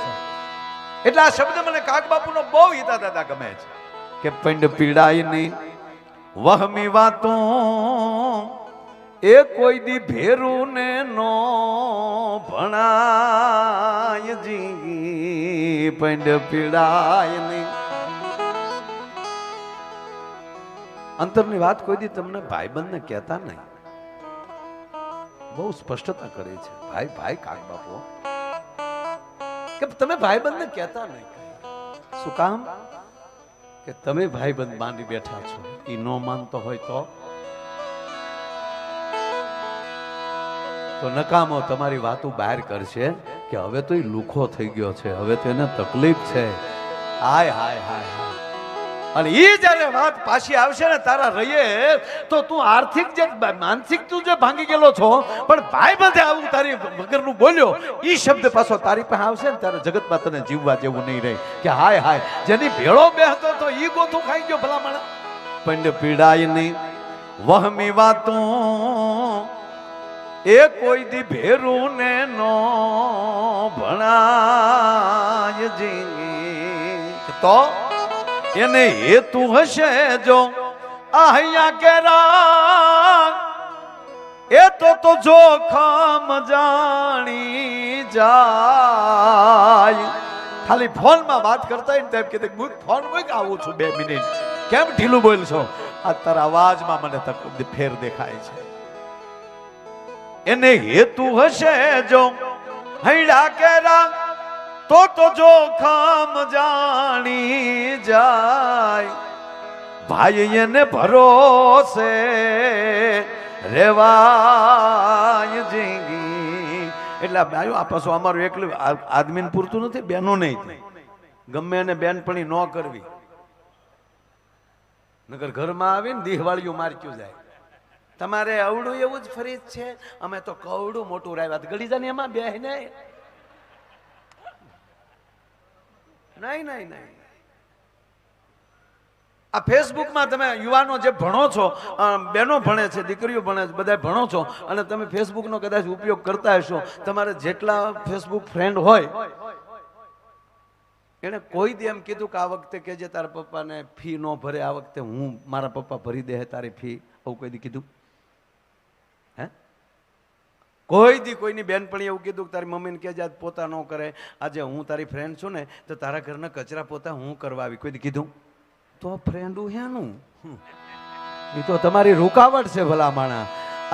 એટલે આ શબ્દ મને કાક બાપુનો બહુ હિતા દાદા ગમે છે કે પંડ પીડાય નહીં વહમી વાતો એ કોઈ દી ભેરું ને નો ભણાય જી. પંડ પીડાય નહીં અંતરની વાત કોઈ દી તમને ભાઈબંધને કહેતા નહીં. બહુ સ્પષ્ટતા કરી છે ભાઈ ભાઈ કાક બાપુ કે તમે ભાઈબંધને કહેતા નહીં. શું કામ? કે તમે ભાઈબંધ બાંધી બેઠા છો, એ ન માનતો હોય તો નકામો તમારી વાતો બહાર કરશે કે હવે તો એ લુખો થઈ ગયો છે, હવે તો એને તકલીફ છે. હાય હાય હાય હાય. અને એ જયારે વાત પાછી આવશે ને તારા રહીએ તો તું આર્થિક જે માનસિક તું જે ભાંગી ગયેલો છો, પણ ભાઈ બધે આવું તારી વગરનું બોલ્યો એ શબ્દ પાછો તારી પાસે આવશે ને ત્યારે જગતમાં તને જીવવા જેવું નહીં રહે. કે હાય હાય જેની ભેળો બેહતો તો ઈ ગોથું ખાઈ ગયો ભલામણ. પંડ પીડાય નહીં વહમી વાતો એ કોઈ દી ભેરું ને નો ભણાય જી. તો એને હેતુ હશે જો અહીંયા કેરા એ તો જોખમ જાણી જાય. ખાલી ફોનમાં વાત કરતા ને તેમ કે ફોન મૂક આવું છું 2 મિનિટ, કેમ ઢીલું બોલ છો? આ તારા અવાજમાં મને ફેર દેખાય છે. એને હેતુ હશે જો હૈડા કેરા તો જોખમ જાણી જાય. ભાઈ એને ભરોસે રેવાય જિંદગી. એટલે ભાઈઓ આ પાછું અમારું એકલું આદમીને પૂરતું નથી, બેનો નહીં. ગમે એને બેનપણી ન કરવી, નકર ઘરમાં આવીને દિહવાળીઓ મારક્યું જાય. તમારે અવડું એવું જ ફરી છે, અમે તો કવડું મોટું રાવ્યા ગળી જાય એમાં બે નહીં નહીં નહીં. આ ફેસબુકમાં તમે યુવાનો જે ભણો છો, બહેનો ભણે છે, દીકરીઓ ભણે છે, બધા ભણો છો અને તમે ફેસબુકનો કદાચ ઉપયોગ કરતા હશો. તમારે જેટલા ફેસબુક ફ્રેન્ડ હોય એને કોઈ દી એમ કીધું કે આ વખતે કે જે તારા પપ્પાને ફી ન ભરે, આ વખતે હું મારા પપ્પા ભરી દે તારી ફી, આવું કોઈ દી કીધું? હે કોઈ દી કોઈની બેનપણી એવું કીધું કે તારી મમ્મીને કે આજ પોતા ન કરે, આજે હું તારી ફ્રેન્ડ છું ને તો તારા ઘરના કચરા પોતા હું કરવા આવી, કોઈ દી કીધું? તો ફ્રેન્ડું હેનું એ તો તમારી રૂકાવટ છે ભલામાણા.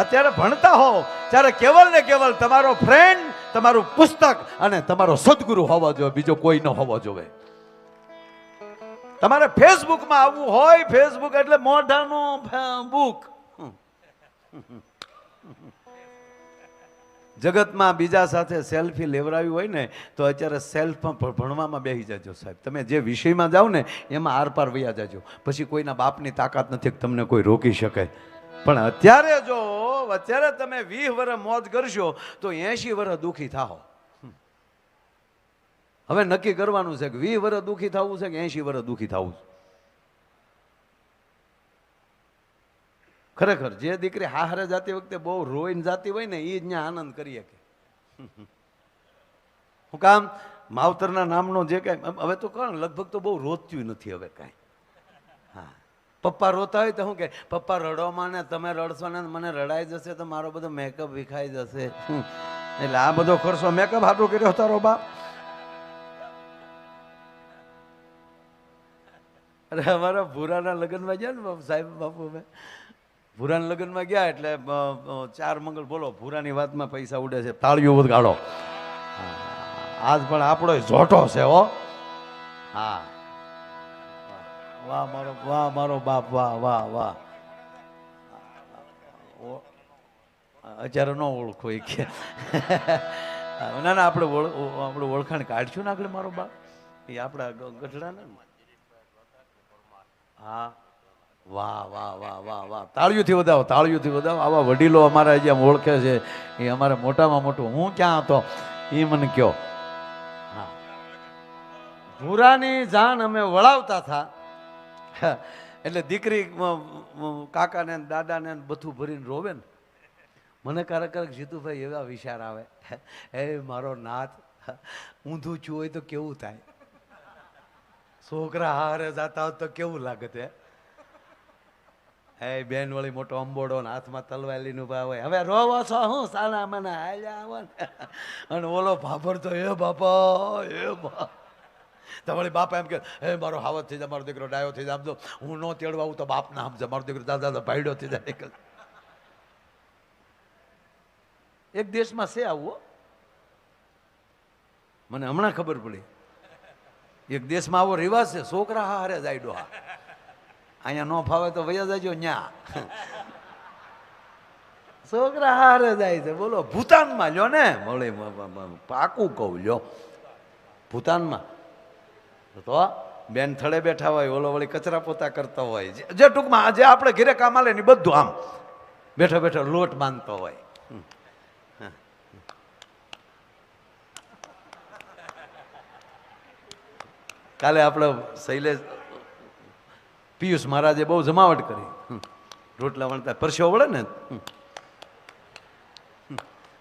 અત્યારે ભણતા હો ત્યારે કેવલ ને કેવલ તમારો ફ્રેન્ડ, તમારું પુસ્તક અને તમારો સદગુરુ હોવો જોઈએ, બીજો કોઈ ન હોવો જોઈએ. તમારે ફેસબુકમાં આવવું હોય, ફેસબુક એટલે મોઢાનું બુક. જગતમાં બીજા સાથે સેલ્ફી લેવડાવી હોય ને તો અત્યારે સેલ્ફમાં ભણવામાં બેસી જાજો સાહેબ. તમે જે વિષયમાં જાઓ ને એમાં આરપાર વયા જાજો, પછી કોઈના બાપની તાકાત નથી કે તમને કોઈ રોકી શકે. પણ અત્યારે જો અત્યારે તમે 20 વર્ષ મોજ કરશો તો 80 વર્ષ દુઃખી થાઓ. હવે નક્કી કરવાનું છે કે 20 વર્ષ દુઃખી થવું છે કે 80 વર્ષ દુઃખી થવું. ખરેખર જે દીકરી હારે જાતી વખતે બહુ રોઈને જાતી હોય ને એ જ ત્યાં આનંદ કરીએ કે હું કામ માવતરના નામનો જે કાંઈ હવે તો કોણ લગભગ તો બહુ રોતું નથી હવે કાંઈ. હા, પપ્પા રોતા હોય તો શું કે પપ્પા રડોમાં ને તમે રડશો ને મને રડાઈ જશે તો મારો બધો મેકઅપ વિખાઈ જશે. એટલે આ બધો ખર્ચો મેકઅપ હાટો કર્યો તારો બાપ. અરે અમારા ભૂરાના લગ્નમાં ગયા ને સાહેબ બાપુ અમે ભૂરાના લગ્નમાં ગયા એટલે 4 મંગળ બોલો ભૂરાની વાતમાં પૈસા ઉડે છે, તાળીઓ વગાડો. આજ પણ આપણો જોટો છે હો. હા વાહ મારો બાપ, વાહ વાહ વાહ. અત્યારે ન ઓળખો એ કે ના ના આપણે ઓળખાણ કાઢશું ને આગળ મારો બાપ એ આપણા ગઢડાના. હા વાહ વાહ વાહ વાહ વાહ, તાળીઓથી વધાવો, તાળીઓથી વધાવો. આવા વડીલો અમારા જે ઓળખે છે એ અમારે મોટામાં મોટું. હું ક્યાં હતો એ મને કયો. હા ભૂરાની જાન અમે વળાવતા હતા એટલે દીકરી કાકાને દાદાને બધું ભરીને રોવે ને. મને ક્યારેક જીતુભાઈ એવા વિચાર આવે, હે મારો નાથ ઊંધું છું હોય તો કેવું થાય, છોકરા હારે જતા હોત તો કેવું લાગત. હે બેન વળી મોટો અંબોડો ને હાથમાં તલવારી નું ભાવ હોય. હવે રોવો છો હું સાના મને હાલ્યા આવો ને. અને ઓલો ભાભર તો એ બાપા એ બા તો વળી બાપા એમ કે હે મારો હાવત થઈ જાય, મારો દીકરો ડાયો થઈ જાય. આમ તો હું ન તેડવા આવું તો બાપ ના સમજે, મારો દીકરો દાદા ભાઈડો થઈ જાય. એક દેશમાં છે આવું, મને હમણાં ખબર પડી. એક દેશમાં આવો રિવાજ છે, છોકરા હારે જાય ડોહા. અહીંયા ન ફાવે તો વયા જજો ન્યા. છોકરા હારે જાય છે. બોલો ભૂતાનમાં લ્યો ને, મળી પાકું કહું લ્યો ભૂતાનમાં તો બેન થળે બેઠા હોય, ઓલો વળી કચરા પોતા કરતા હોય, જે ટૂંકમાં જે આપણે ઘરે કામ આલે ને બધું આમ બેઠો બેઠો લોટ બાંધતો હોય. કાલે આપણે શૈલેષ પિયુષ મહારાજે બહુ જમાવટ કરી, રોટલા વણતા પરસેવો વળે ને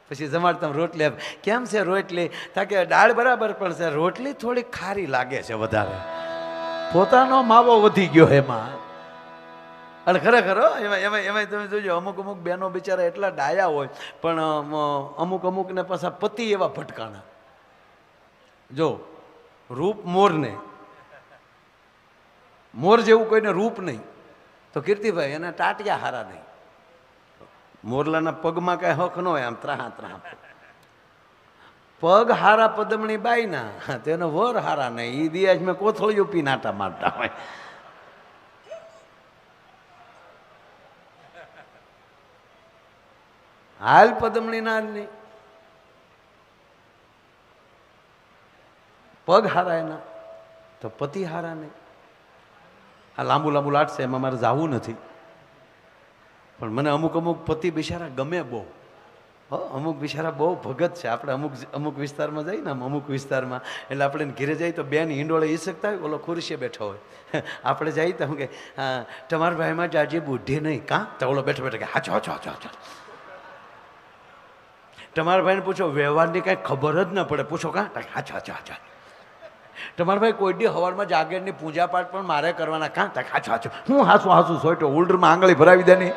પછી જમાડતા રોટલી આપ. કેમ છે રોટલી? તાકે દાળ બરાબર પણ છે, રોટલી થોડી ખારી લાગે છે વધારે, પોતાનો માવો વધી ગયો એમાં. અને ખરેખર એમાં તમે જોજો અમુક અમુક બહેનો બિચારા એટલા ડાયા હોય પણ અમુકને પાછા પતિ એવા ભટકાણા. જો રૂપ મોરને, મોર જેવું કોઈને રૂપ નહીં તો કીર્તિભાઈ એના ટાટિયા હારા નહીં. મોરલાના પગમાં કઈ હક ન હોય, આમ ત્રાહા ત્રાહા પગ હારા પદમણી બાઈના, તેનો વર હારા નહીં. એ દિયાજ મેં કોથળીઓ પી નાટા મારતા હોય. હાલ પદમણી ના નહીં, પગ હારા એના તો પતિ હારા નહીં. આ લાંબુ લાંબુ લાટશે એમાં મારે જવું નથી, પણ મને અમુક પતિ બિચારા ગમે બહુ. અમુક બિચારા બહુ ભગત છે. આપણે અમુક વિસ્તારમાં જઈએ ને, અમુક વિસ્તારમાં એટલે આપણે ઘેરે જઈએ તો બેન હિંડોળે ઈ શકતા હોય, ઓલો ખુરશીએ બેઠો હોય. આપણે જઈએ તો હું કે તમારા ભાઈમાં જાજે બુદ્ધિ નહીં કાં, તો ઓલો બેઠો બેઠો કે હાચો હાચો હાચો હાચો. તમારા ભાઈને પૂછો વ્યવહારની કાંઈ ખબર જ ન પડે, પૂછો કાં, હાચો હાચો હાચો. તમારા ભાઈ કોઈ દી હવારમાં જાગેરની પૂજા પાઠ પણ મારે કરવાના કાં, હાચો હાચો. હું હાસું હાસું સોઈટો ઉલ્ડરમાં આંગળી ભરાવી દે નહીં.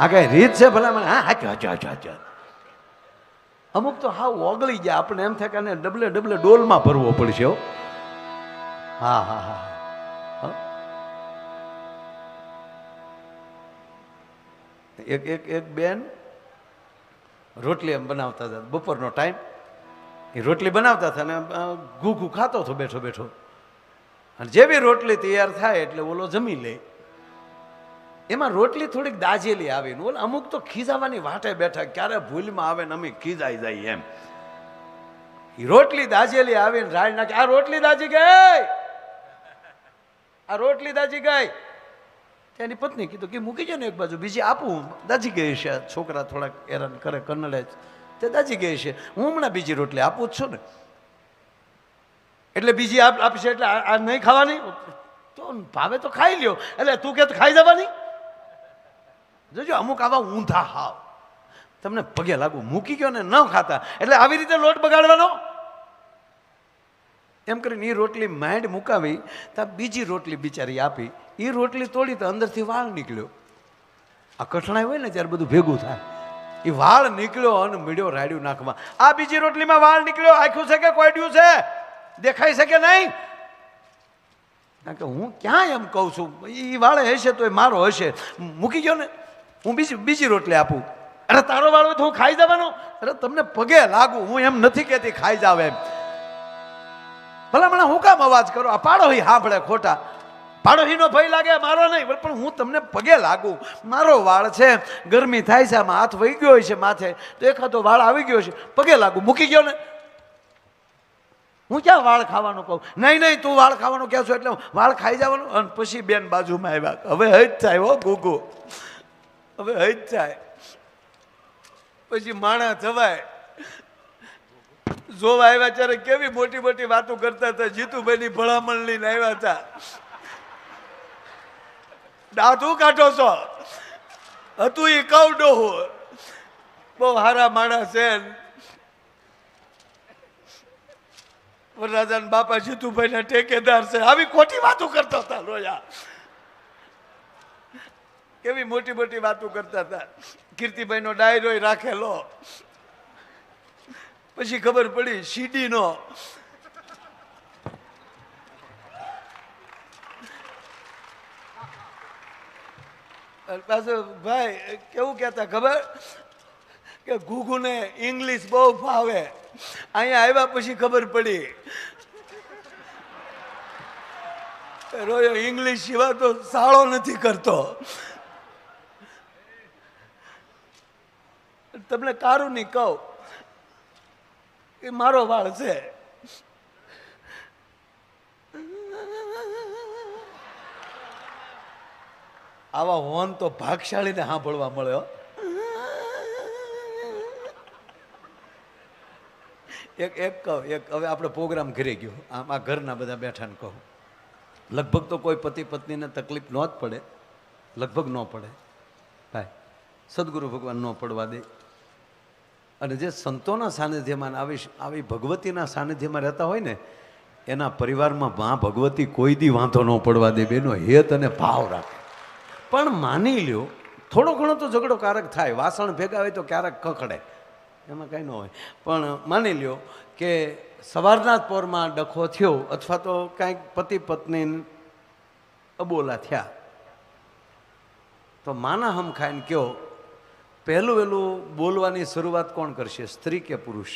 આ કઈ રીત છે ભલા મને? હા હાચો હાચો હાચો હાચો. અમુક તો હા ઓગળી જાય, આપણે એમ થાય કે ડબલે ડબલે ડોલમાં ભરવો પડશે. હો હા હા હા. એક બેન રોટલી એમ બનાવતા હતા, બપોરનો ટાઈમ, એ રોટલી બનાવતા હતા ને ઘૂઘું ખાતો હતો બેઠો બેઠો. અને જેવી રોટલી તૈયાર થાય એટલે ઓલો જમી લે. એમાં રોટલી થોડીક દાજેલી આવી ને ઓલા અમુક તો ખીજાવાની વાટે બેઠા, ક્યારે ભૂલમાં આવે ને અમે ખીજાઈ જાય એમ. એ રોટલી દાજેલી આવીને રાડ નાખે, આ રોટલી દાજી ગઈ, આ રોટલી દાજી ગઈ. તેની પત્ની કીધું કે મૂકી જાય ને એક બાજુ, બીજી આપું, દાજી ગઈ છે. છોકરા થોડાક હેરાન કરે, કન્નડે તે દાજી ગઈ છે, હું હમણાં બીજી રોટલી આપું જ છું ને. એટલે બીજી આપશે એટલે આ નહીં ખાવાની, તો ભાવે તો ખાઈ લ્યો. એટલે તું કે ખાઈ જવાની? જોજો અમુક આવા ઊંધા હાવ, તમને પગે લાગુ, મૂકી ગયો ને ન ખાતા એટલે આવી રીતે લોટ બગાડવાનો. એમ કરીને એ રોટલી માંડ મુકાવી તો બીજી રોટલી બિચારી આપી. એ રોટલી તોડી તો અંદરથી વાળ નીકળ્યો. આ કઠણાઈ હોય ને ત્યારે બધું ભેગું થાય. એ વાળ નીકળ્યો અને મીડ્યો રાડ્યું નાખવા. આ બીજી રોટલીમાં વાળ નીકળ્યો, આખ્યું છે કે કોઈડ્યું છે, દેખાય છે કે નહીં? કારણ કે હું ક્યાં એમ કહું છું, એ વાળે હશે તો એ મારો હશે. મૂકી ગયો ને, હું બીજી રોટલી આપું. અરે તારો વાળો તો હું ખાઈ જવાનો. અરે તમને પગે લાગુ, હું એમ નથી કહેતી ખાઈ જાવ એમ. ભલા મને હું કામ અવાજ કરો? આ પાડોહી સાંભળે ખોટા. પાડોહીનો ભય લાગે, મારો નહીં. પણ હું તમને પગે લાગુ, મારો વાળ છે. ગરમી થાય છે, આમાં હાથ વહી ગયો છે માથે, તો એકાદો વાળ આવી ગયો છે, પગે લાગુ. મૂકી ગયો ને, હું ક્યાં વાળ ખાવાનું કહું? નહીં તું વાળ ખાવાનું કહે છો એટલે વાળ ખાઈ જવાનું. અને પછી બેન બાજુમાં આવ્યા, હવે હજ થાય હો ગુગુ, હવે હજ થાય. પછી માણા જવાય જોવા આવ્યા ત્યારે કેવી મોટી મોટી વાતો કરતા હતા. જીતુભાઈની ભલામણ લઈને આવ્યા હતા. દાંતું કાઢો છો હતું એ કઉ ડોહું, બહુ હારા માણસ છે. વરરાજાના બાપા જીતુભાઈના ઠેકેદાર છે. આવી ખોટી વાતો કરતા હતા રોયા. કેવી મોટી મોટી વાતો કરતા હતા. કીર્તિભાઈનો ડાયરો રાખેલો. પછી ખબર પડી સીડીનો. પાછું ભાઈ કેવું કહેતા ખબર, કે ઘુઘુને ઇંગ્લિશ બહુ ફાવે. અહીંયા આવ્યા પછી ખબર પડી રોયો ઇંગ્લિશ સિવાય તો સાળો નથી કરતો. તમને કારું નહીં કહું, એ મારો વાળ છે. આવા હોન તો ભાગશાળીને સાંભળવા મળ્યો. એક કહું, એક હવે આપણે પ્રોગ્રામ ઘરે ગયો, આમ આ ઘરના બધા બેઠા ને કહું, લગભગ તો કોઈ પતિ પત્નીને તકલીફ ન જ પડે, લગભગ ન પડે ભાઈ. સદગુરુ ભગવાન ન પડવા દે. અને જે સંતોના સાનિધ્યમાં આવી ભગવતીના સાનિધ્યમાં રહેતા હોય ને, એના પરિવારમાં મા ભગવતી કોઈ દી વાંધો ન પડવા દે. બેનો હેત અને ભાવ રાખે. પણ માની લ્યો થોડો ઘણો તો ઝઘડો ક્યારેક થાય, વાસણ ભેગા હોય તો ક્યારેક કકડે, એમાં કંઈ ન હોય. પણ માની લ્યો કે સવારના પોરમાં ડખો થયો, અથવા તો કાંઈક પતિ પત્ની અબોલા થયા, તો માના હમ ખાઈને કયો, પહેલું બોલવાની શરૂઆત કોણ કરશે, સ્ત્રી કે પુરુષ?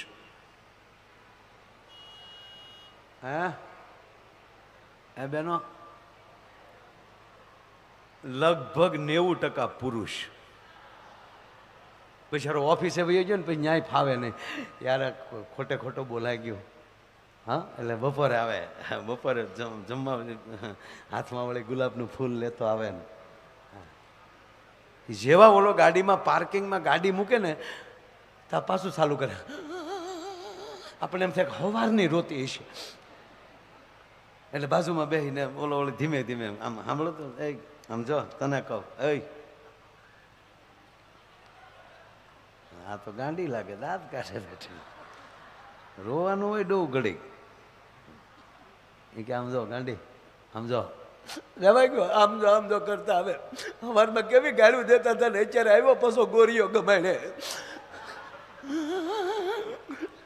હે બેનો? લગભગ 90% પુરુષ. બિચારો ઓફિસે વહી ગયો ને પછી ન્યાય ફાવે નહીં, યાર ખોટે ખોટો બોલાઈ ગયો. હા, એટલે બપોરે આવે, બપોરે જમવા હાથમાં વળી ગુલાબનું ફૂલ લેતો આવે ને. જેવા ઓલો ગાડીમાં પાર્કિંગમાં ગાડી મૂકે ને ત્યાં પાછું ચાલુ કરે. આપણે એમ થાય કે હવારની રોતી હશે. એટલે બાજુમાં બેસીને ઓલો ધીમે ધીમે આમ સાંભળો તો, એ આમ જો તને કહું, આ તો ગાંડી લાગે, દાંત કાઢે બેઠી. રોવાનું હોય ડો ઘડી. એ કે આમ જો ગાંડી, આમ જો રેવાય ગયો, આમ જો કરતા. હવે અમારમાં કેવી ગાળું દેતા હતા ને, અત્યારે આવ્યો પાછો ગોરીઓ ગમાડે.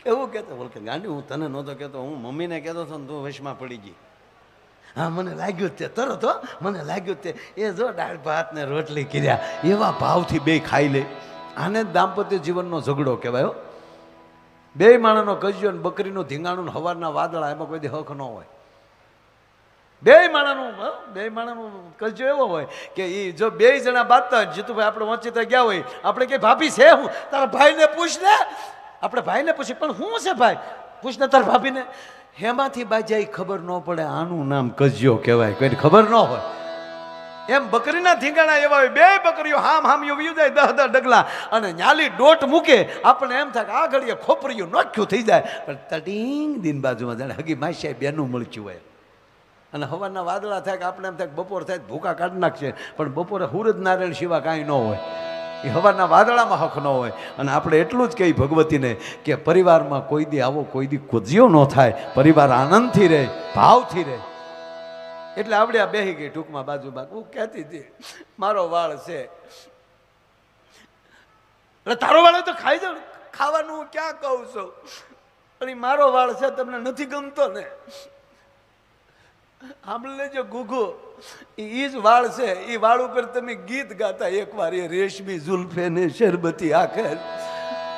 એવું કહેતો, બોલ કે ગાંડી હું તને નહોતો કહેતો, હું મમ્મીને કહેતો હતો ને તું વશમાં પડી ગઈ. હા મને લાગ્યું જ તે, તરત હો મને લાગ્યું જ તે. એ જો દાળ ભાત ને રોટલી કર્યા, એવા ભાવથી બે ખાઈ લે. આને દાંપત્ય જીવનનો ઝઘડો કહેવાય. બે માણસનો કજ્યો ને બકરીનું ધીંગાણું હવારના વાદળા, એમાં કોઈ દી હક ન હોય. બે માણસનું કજ્યો એવો હોય કે એ જો બે જણા બાંધતા હોય, જીતુભાઈ આપણે વંચિત ગયા હોય, આપણે કે ભાભી છે હું, તારા ભાઈને પૂછ ને. આપણે ભાઈને પૂછીએ, પણ શું છે ભાઈ, પૂછ ને તારા ભાભીને. હેમાંથી બાજાઈ ખબર ન પડે, આનું નામ કજ્યો કહેવાય, કોઈને ખબર ન હોય. એમ બકરીના ધીંગાણા એવા હોય, બે બકરીઓ હામ યુ જાય 10 ડગલા, અને ન્યાલી ડોટ મૂકે, આપણે એમ થાય કે આ ઘડીએ ખોપરીયું નોખ્યું થઈ જાય. પણ તટીંગ દિન બાજુમાં જાણે હગી માસી બેનું મળચ્યું હોય. અને હવારના વાદળા થાય કે આપણે એમ થાય બપોર થાય ભૂકા કાઢી નાખશે, પણ બપોરે સૂરજ નારાયણ સિવાય કાંઈ ન હોય. એ હવારના વાદળામાં હક ન હોય. અને આપણે એટલું જ કહી ભગવતીને કે પરિવારમાં કોઈ દી આવો કોઈ દી કુજ્યો ન થાય, પરિવાર આનંદથી રહે, ભાવથી રહે. એટલે આપણે આ બેહી ગઈ ટૂંકમાં બાજુમાં. હું કહેતી હતી મારો વાળ છે, એટલે તારો વાળ તો ખાઈ જાવ. ખાવાનું હું ક્યાં કહું છું, અને મારો વાળ છે તમને નથી ગમતો ને. સાંભળી લેજો ગુગુ, ઈ જ વાળ છે. એ વાળ ઉપર તમે ગીત ગાતા એકવાર, એ રેશમી જુલ્ફે ને શરબતી આંખે.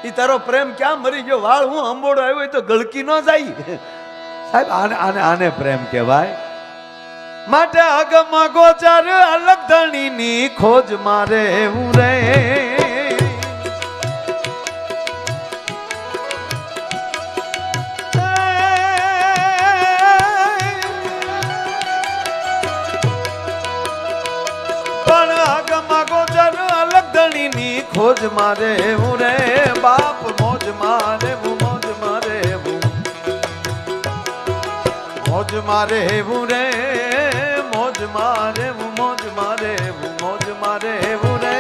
ઈ તારો પ્રેમ ક્યાં મરી ગયો? વાળ હું અંબોડો આવ્યો હોય તો ગળકી ન જાય સાહેબ. આને આને પ્રેમ કહેવાય. માટે અગમ ગોચર અલગ ધણીની ખોજ મારે હું રે. ખોજ મારે હું રે બાપ, મોજ મારે હું, મોજ મારે હું, મોજ મારે હું રે, મોજ મારે હું, મોજ મારે હું, મોજ મારે હું રે.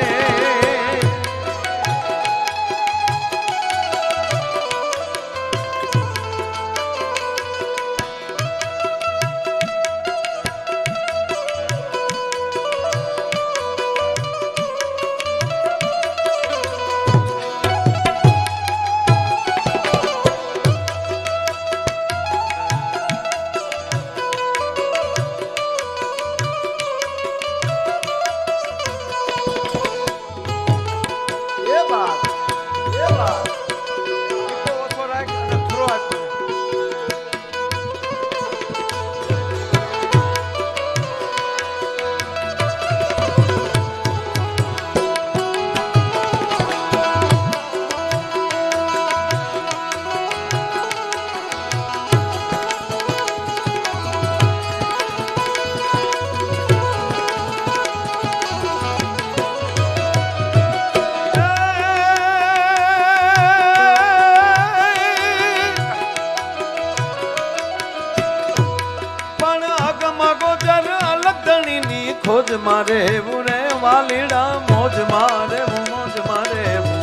ખોજ મારે હું રે વાલીડા, મોજ મારે હું, મોજ મારે હું,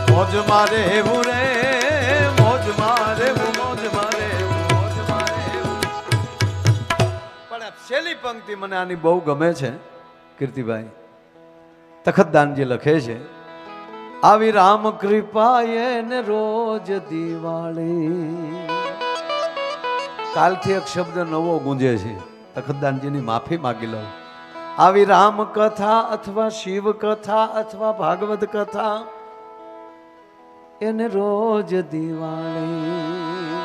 મોજ મારે હું રે, મોજ મારે હું, મોજ મારે હું, મોજ મારે હું. પણ છેલ્લી પંક્તિ મને આની બહુ ગમે છે કીર્તિભાઈ. તખતદાનજી લખે છે, આવી રામ કૃપાએ ને રોજ દિવાળી. કાલથી એક શબ્દ નવો ગુંજે છે, તખતદાનજીની માફી માગી લઉં. આવી રામ કથા અથવા શિવ કથા અથવા ભાગવત કથા એને રોજ દિવાળી.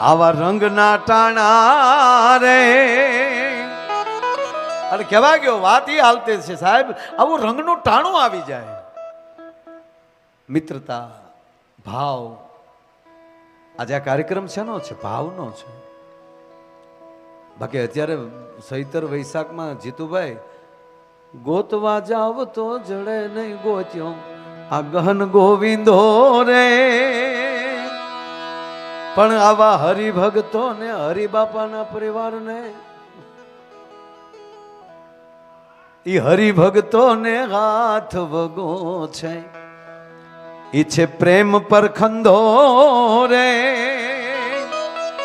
આવા રંગના ટાણા રે. અને કહેવા ગયો વાત એ હાલતે છે સાહેબ, આવું રંગનું ટાણું આવી જાય. મિત્રતા, ભાવ. આજે આ કાર્યક્રમ શેનો છે? ભાવનો છે. બાકી અત્યારે સૈતર વૈશાખમાં જીતુભાઈ ગોતવા જાવ તો જડે નહીં ગોત્યો આ ગહન ગોવિંદો રે. પણ આવા હરિભક્તો ને હરિબાપાના પરિવારને, ઈ હરિભક્તો ને હાથ વગો છે. ઈ છે પ્રેમ પર ખંધો રે.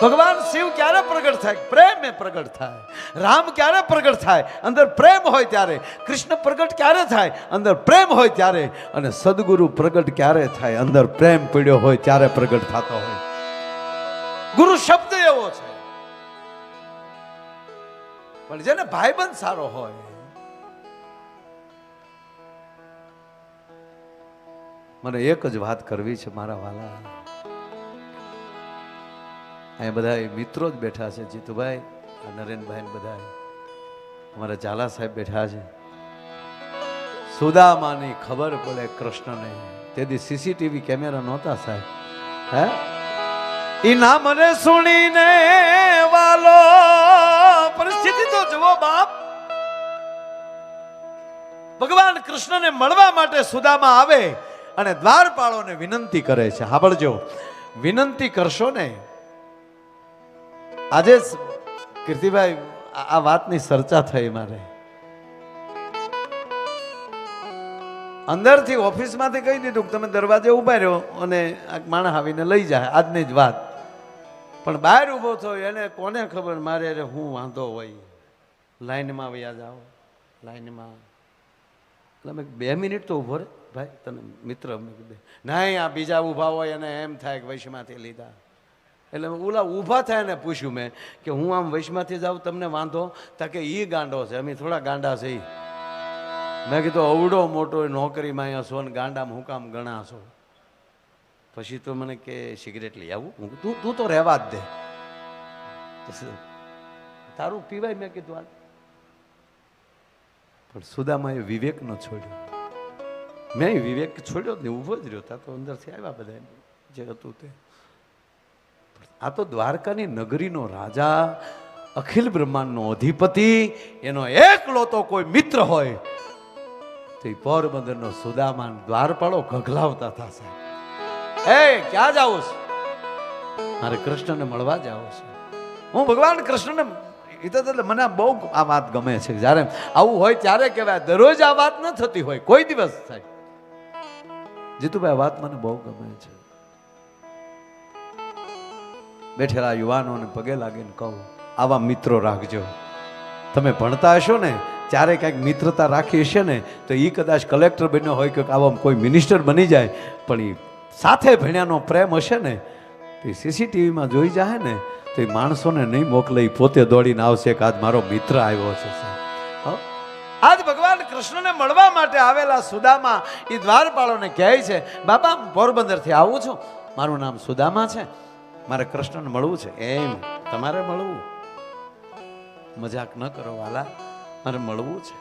ભગવાન શિવ ક્યારે પ્રગટ થાય? પ્રેમ એ પ્રગટ થાય. રામ ક્યારે પ્રગટ થાય? અંદર પ્રેમ હોય ત્યારે. કૃષ્ણ પ્રગટ ક્યારે થાય? અંદર પ્રેમ હોય ત્યારે. અને સદગુરુ પ્રગટ ક્યારે થાય? અંદર પ્રેમ પીડ્યો હોય ત્યારે પ્રગટ થતો હોય. ગુરુ શબ્દ એવો છે. પણ જેને ભાઈબંધ સારો હોય, મને એક જ વાત કરવી છે મારા વાલા. અહીંયા બધા મિત્રો જ બેઠા છે, જીતુભાઈ, નરેનભાઈ, બધા અમારા ઝાલા સાહેબ બેઠા છે. સુદામાની ખબર પડે કૃષ્ણને, તેથી સીસીટીવી કેમેરા નહોતા સાહેબ. હે ઈ ના મને સુણીને વાલો, પરિસ્થિતિ તો જુઓ બાપ. ભગવાન કૃષ્ણને મળવા માટે સુદામા આવે અને દ્વારપાળોને વિનંતી કરે છે. સાંભળજો, વિનંતી કરશો ને. આજે કીર્તિભાઈ આ વાતની ચર્ચા થઈ મારે. અંદરથી ઓફિસમાંથી કહી દીધું કે તમે દરવાજે ઉભા રહ્યો અને આ માણસ આવીને લઈ જાય, આજની જ વાત. પણ બહાર ઊભો થયો એને કોને ખબર મારે હું વાંધો હોય. લાઈનમાં વયા જાઓ, લાઈનમાં. એટલે મેં 2 મિનિટ તો ઊભો રે ભાઈ, તને મિત્ર મેં કીધું. નહીં, આ બીજા ઊભા હોય અને એમ થાય કે વૈશ્યમાંથી લીધા. એટલે ઓલા ઊભા થાય ને પૂછ્યું મેં કે હું આમ વૈશમાંથી જાઉં તમને વાંધો તા કે ઈ ગાંડો છે, અમે થોડા ગાંડા છે ઈ. મેં કીધું અવડો મોટો નોકરીમાં અહીંયા છો ને ગાંડામાં હું કામ ગણા છો. પછી તો મને કે સિગરેટ લઈ આવું. હું તું તો રહેવા જ દે, તારું પીવાય. મેં કીધું આ પણ સુદામાએ વિવેક ન છોડ્યો. મેં વિવેક છોડ્યો જ નહીં, ઊભો જ રહ્યો. તા તો અંદરથી આવ્યા બધા જે હતું તે. આ તો દ્વારકાની નગરીનો રાજા, અખિલ બ્રહ્માંડનો અધિપતિ, એનો એકલો તો કોઈ મિત્ર હોય તો એ પોરબંદરનો સુદામા દ્વારપાળો ગગલાવતા થશે. એ ક્યાં જાવ છે? મારે કૃષ્ણને મળવા જાવ છે. હું ભગવાન કૃષ્ણને એટલે મને બહુ આ વાત ગમે છે. જ્યારે આવું હોય ત્યારે કહેવાય. દરરોજ આ વાત ન થતી હોય, કોઈ દિવસ થાય. જીતુભાઈ આ વાત મને બહુ ગમે છે. બેઠેલા યુવાનોને પગે લાગીને કહું, આવા મિત્રો રાખજો. તમે ભણતા હશો ને ત્યારે કંઈક મિત્રતા રાખી હશે ને તો એ કદાચ કલેક્ટર બન્યો હોય કે આવા કોઈ મિનિસ્ટર બની જાય, પણ એ સાથે ભણ્યાનો પ્રેમ હશે ને તો એ સીસીટીવીમાં જોઈ જાય ને તો એ માણસોને નહીં મોકલે, એ પોતે દોડીને આવશે કે આજ મારો મિત્ર આવ્યો છે. આજ ભગવાન કૃષ્ણને મળવા માટે આવેલા સુદામા એ દ્વારપાળોને કહે છે, બાપા પોરબંદરથી આવું છું, મારું નામ સુદામા છે, મારે કૃષ્ણને મળવું છે. એમ તમારે મળવું? મજાક ન કરો વાલા, મારે મળવું છે.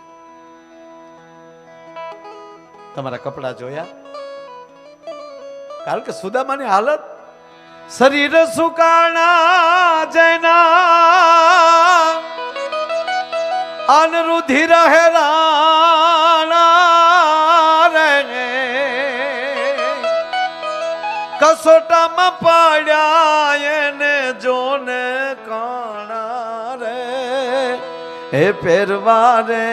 તમારા કપડા જોયા? કારણ કે સુદામાની હાલત, શરીર સુકાણા જૈના અનરુધિર હેરાણા રે, કસોટામાં પાડ્યા એને જોને કાણા રે, એ પહેરવારે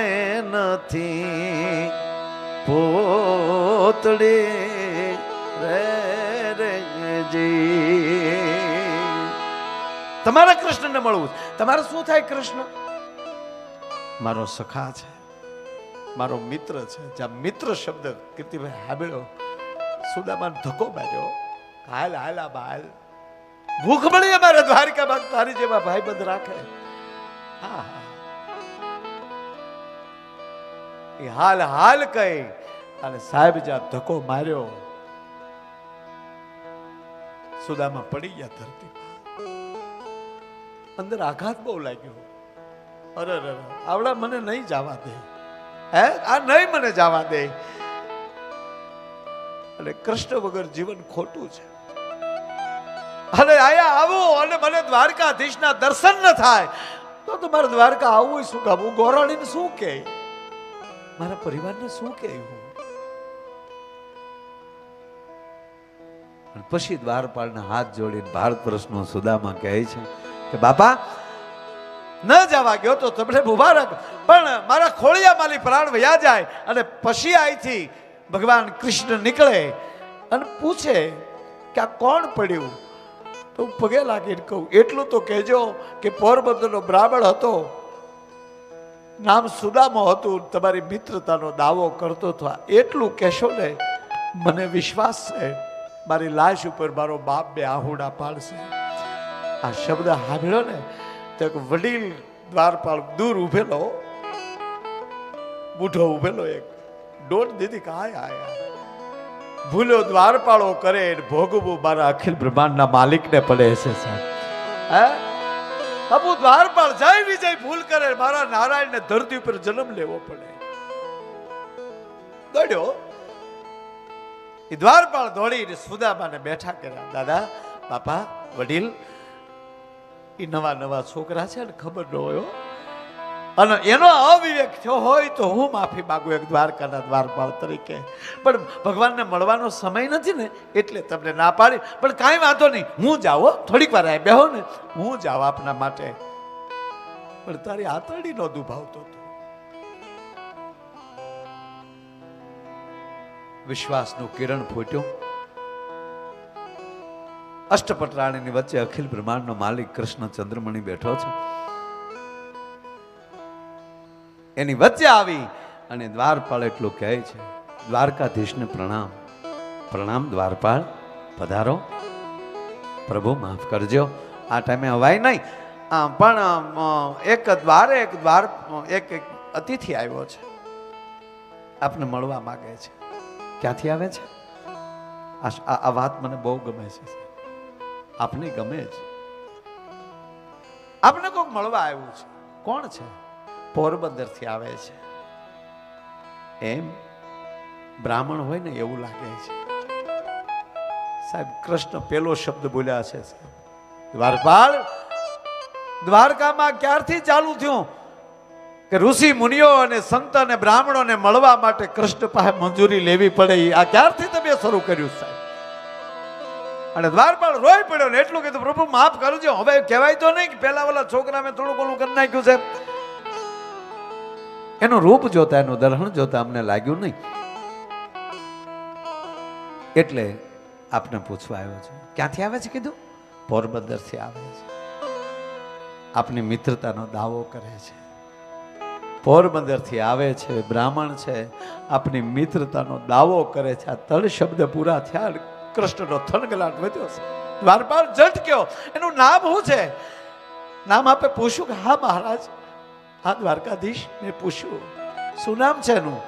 નથી પોતડી રે રે જી. તમારે કૃષ્ણને મળવું. તમારે શું થાય? કૃષ્ણ મારો સખા છે, મારો મિત્ર છે. જ્યાં મિત્ર શબ્દ કીર્તિભાઈ હાબેળો સુદામાને ધક્કો માર્યો. હાલ હાલ આ બાલ, ભૂખ મળી અમારે દ્વારકામાં તારી જેવા ભાઈબંધ રાખે. હા હા, એ હાલ હાલ કઈ અને સાહેબ જ્યાં ધક્કો માર્યો, સુદામા પડી ગયા ધરતી. અંદર આઘાત બહુ લાગ્યો. અરે આવડા મને નહીં જવા દે, હે આ નહીં મને જવા દે. અને કૃષ્ણ વગર જીવન ખોટું છે. અને આયા આવું અને મને દ્વારકાધીશના દર્શન ન થાય તો મારે દ્વારકા આવવું શું કામ? હું ગોરાણીને શું કહે, મારા પરિવારને શું કહે? પછી દ્વારપાળના હાથ જોડીને ભારત વર્ષનો સુદામા કહે છે કે બાપા ન જવા ગયો તો તમને મુબારક, પણ મારા ખોળિયા માલી પ્રાણ વયા જાય અને પછી અહીંથી ભગવાન કૃષ્ણ નીકળે અને પૂછે કે આ કોણ પડ્યું, તો હું પગે લાગીને કહું એટલું તો કહેજો કે પોરબંદરનો બ્રાહ્મણ હતો, નામ સુદામો હતું, તમારી મિત્રતાનો દાવો કરતો હતો. એટલું કહેશો ને, મને વિશ્વાસ છે મારી લાશ ઉપર મારો બાપ બે આહુડા પાડશે. આ શબ્દ સાંભળ્યો ને તો વડીલ દ્વારપાળ દૂર ઉભેલો, બુઢો ઉભેલો, એક દોઢ દીધી કે આયા ભૂલ્યો દ્વારપાળો કરે ભોગવું મારા અખિલ બ્રહ્માંડના માલિકને પડે છે સાહેબ. હે અબુ દ્વારપાળ જય વિજય ભૂલ કરે મારા નારાયણને ધરતી ઉપર જન્મ લેવો પડે. દોડ્યો એ દ્વારપાળ દોડીને સુદામાને બેઠા કર્યા. દાદા બાપા વડીલ, એ નવા નવા છોકરા છે ને ખબર ન હોય, અને એનો અવિવેક થયો હોય તો હું માફી માંગુ એક દ્વારકાના દ્વારપાળ તરીકે, પણ ભગવાનને મળવાનો સમય નથી ને એટલે તમને ના પાડી. પણ કાંઈ વાંધો નહીં, હું જાઉં, થોડીક વાર આ બેહો ને, હું જાઉં આપના માટે. પણ તારી આતરડી નો દુભાવતો હતો. વિશ્વાસનું કિરણ ફૂટ્યો. અષ્ટપટરાણીની વચ્ચે અખિલ બ્રહ્માંડનો માલિક કૃષ્ણ ચંદ્રમણી બેઠો છે. એની વચ્ચે આવી અને દ્વારપાળ એટલું કહે છે, દ્વારકાધીશને પ્રણામ. પ્રણામ દ્વારપાળ, પધારો. પ્રભુ માફ કરજો, આ ટાઈમે હવાય નહીં. પણ એક અતિથિ આવ્યો છે, આપને મળવા માંગે છે. ક્યાંથી આવે છે? આ વાત મને બહુ ગમે છે, આપને ગમે છે. આપને કોઈક મળવા આવ્યું છે. કોણ છે? પોરબંદર થી આવે છે. એમ બ્રાહ્મણ હોય ને એવું લાગે છે સાહેબ. કૃષ્ણ પેલો શબ્દ બોલ્યા છે દ્વારપાળ. દ્વારકામાં ક્યારથી ચાલુ થયું કે ઋષિ મુનિઓ અને સંત અને બ્રાહ્મણોને મળવા માટે કૃષ્ણ પાસે મંજૂરી લેવી પડે? આ ક્યારથી તમે શરૂ કર્યું સાહેબ? અને દ્વારપાળ રોઈ પડ્યો ને એટલું કીધું, પ્રભુ માફ કરજો. હવે કહેવાય તો નહીં કે પેલા વાળા છોકરા મેં થોડું ઘણું કરી નાખ્યું છે. એનું રૂપ જોતા, એનું દર્શન જોતા અમને લાગ્યું નહીં, એટલે આપને પૂછવા આવ્યો છે. ક્યાંથી આવે છે કીધું? પોરબંદર થી આવે છે. આપની મિત્રતાનો દાવો કરે છે. પોરબંદર થી આવે છે, બ્રાહ્મણ છે, આપની મિત્રતાનો દાવો કરે છે. આ 3 શબ્દ પૂરા થયા, કૃષ્ણનો થનગલાટ વધ્યો છે. દ્વારપાળ ઝટક્યો. એનું નામ શું છે? નામ આપે પૂછ્યું કે હા મહારાજ, હા દ્વારકાધીશ. મેં પૂછ્યું શું નામ છે એનું?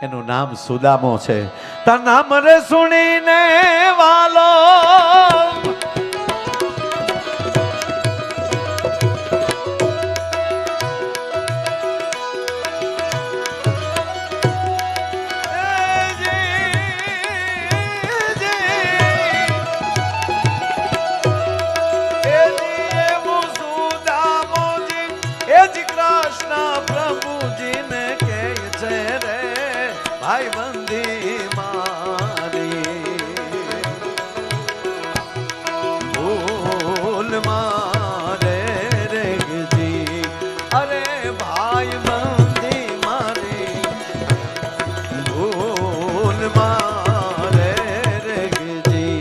એનું નામ સુદામો છે. તા નામ રે સુણીને વાલો ભાઈ બંધી મારી ભૂલ મારે રેગજી. અરે ભાઈ બંધી મારી ભૂલ મારે રેગજી.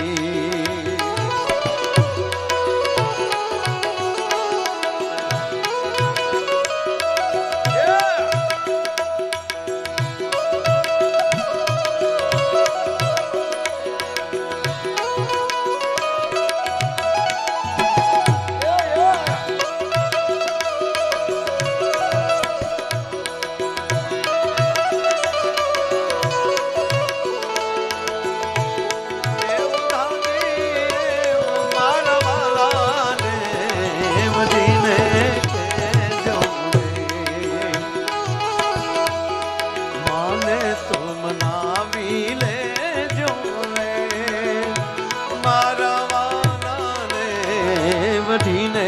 વઢીને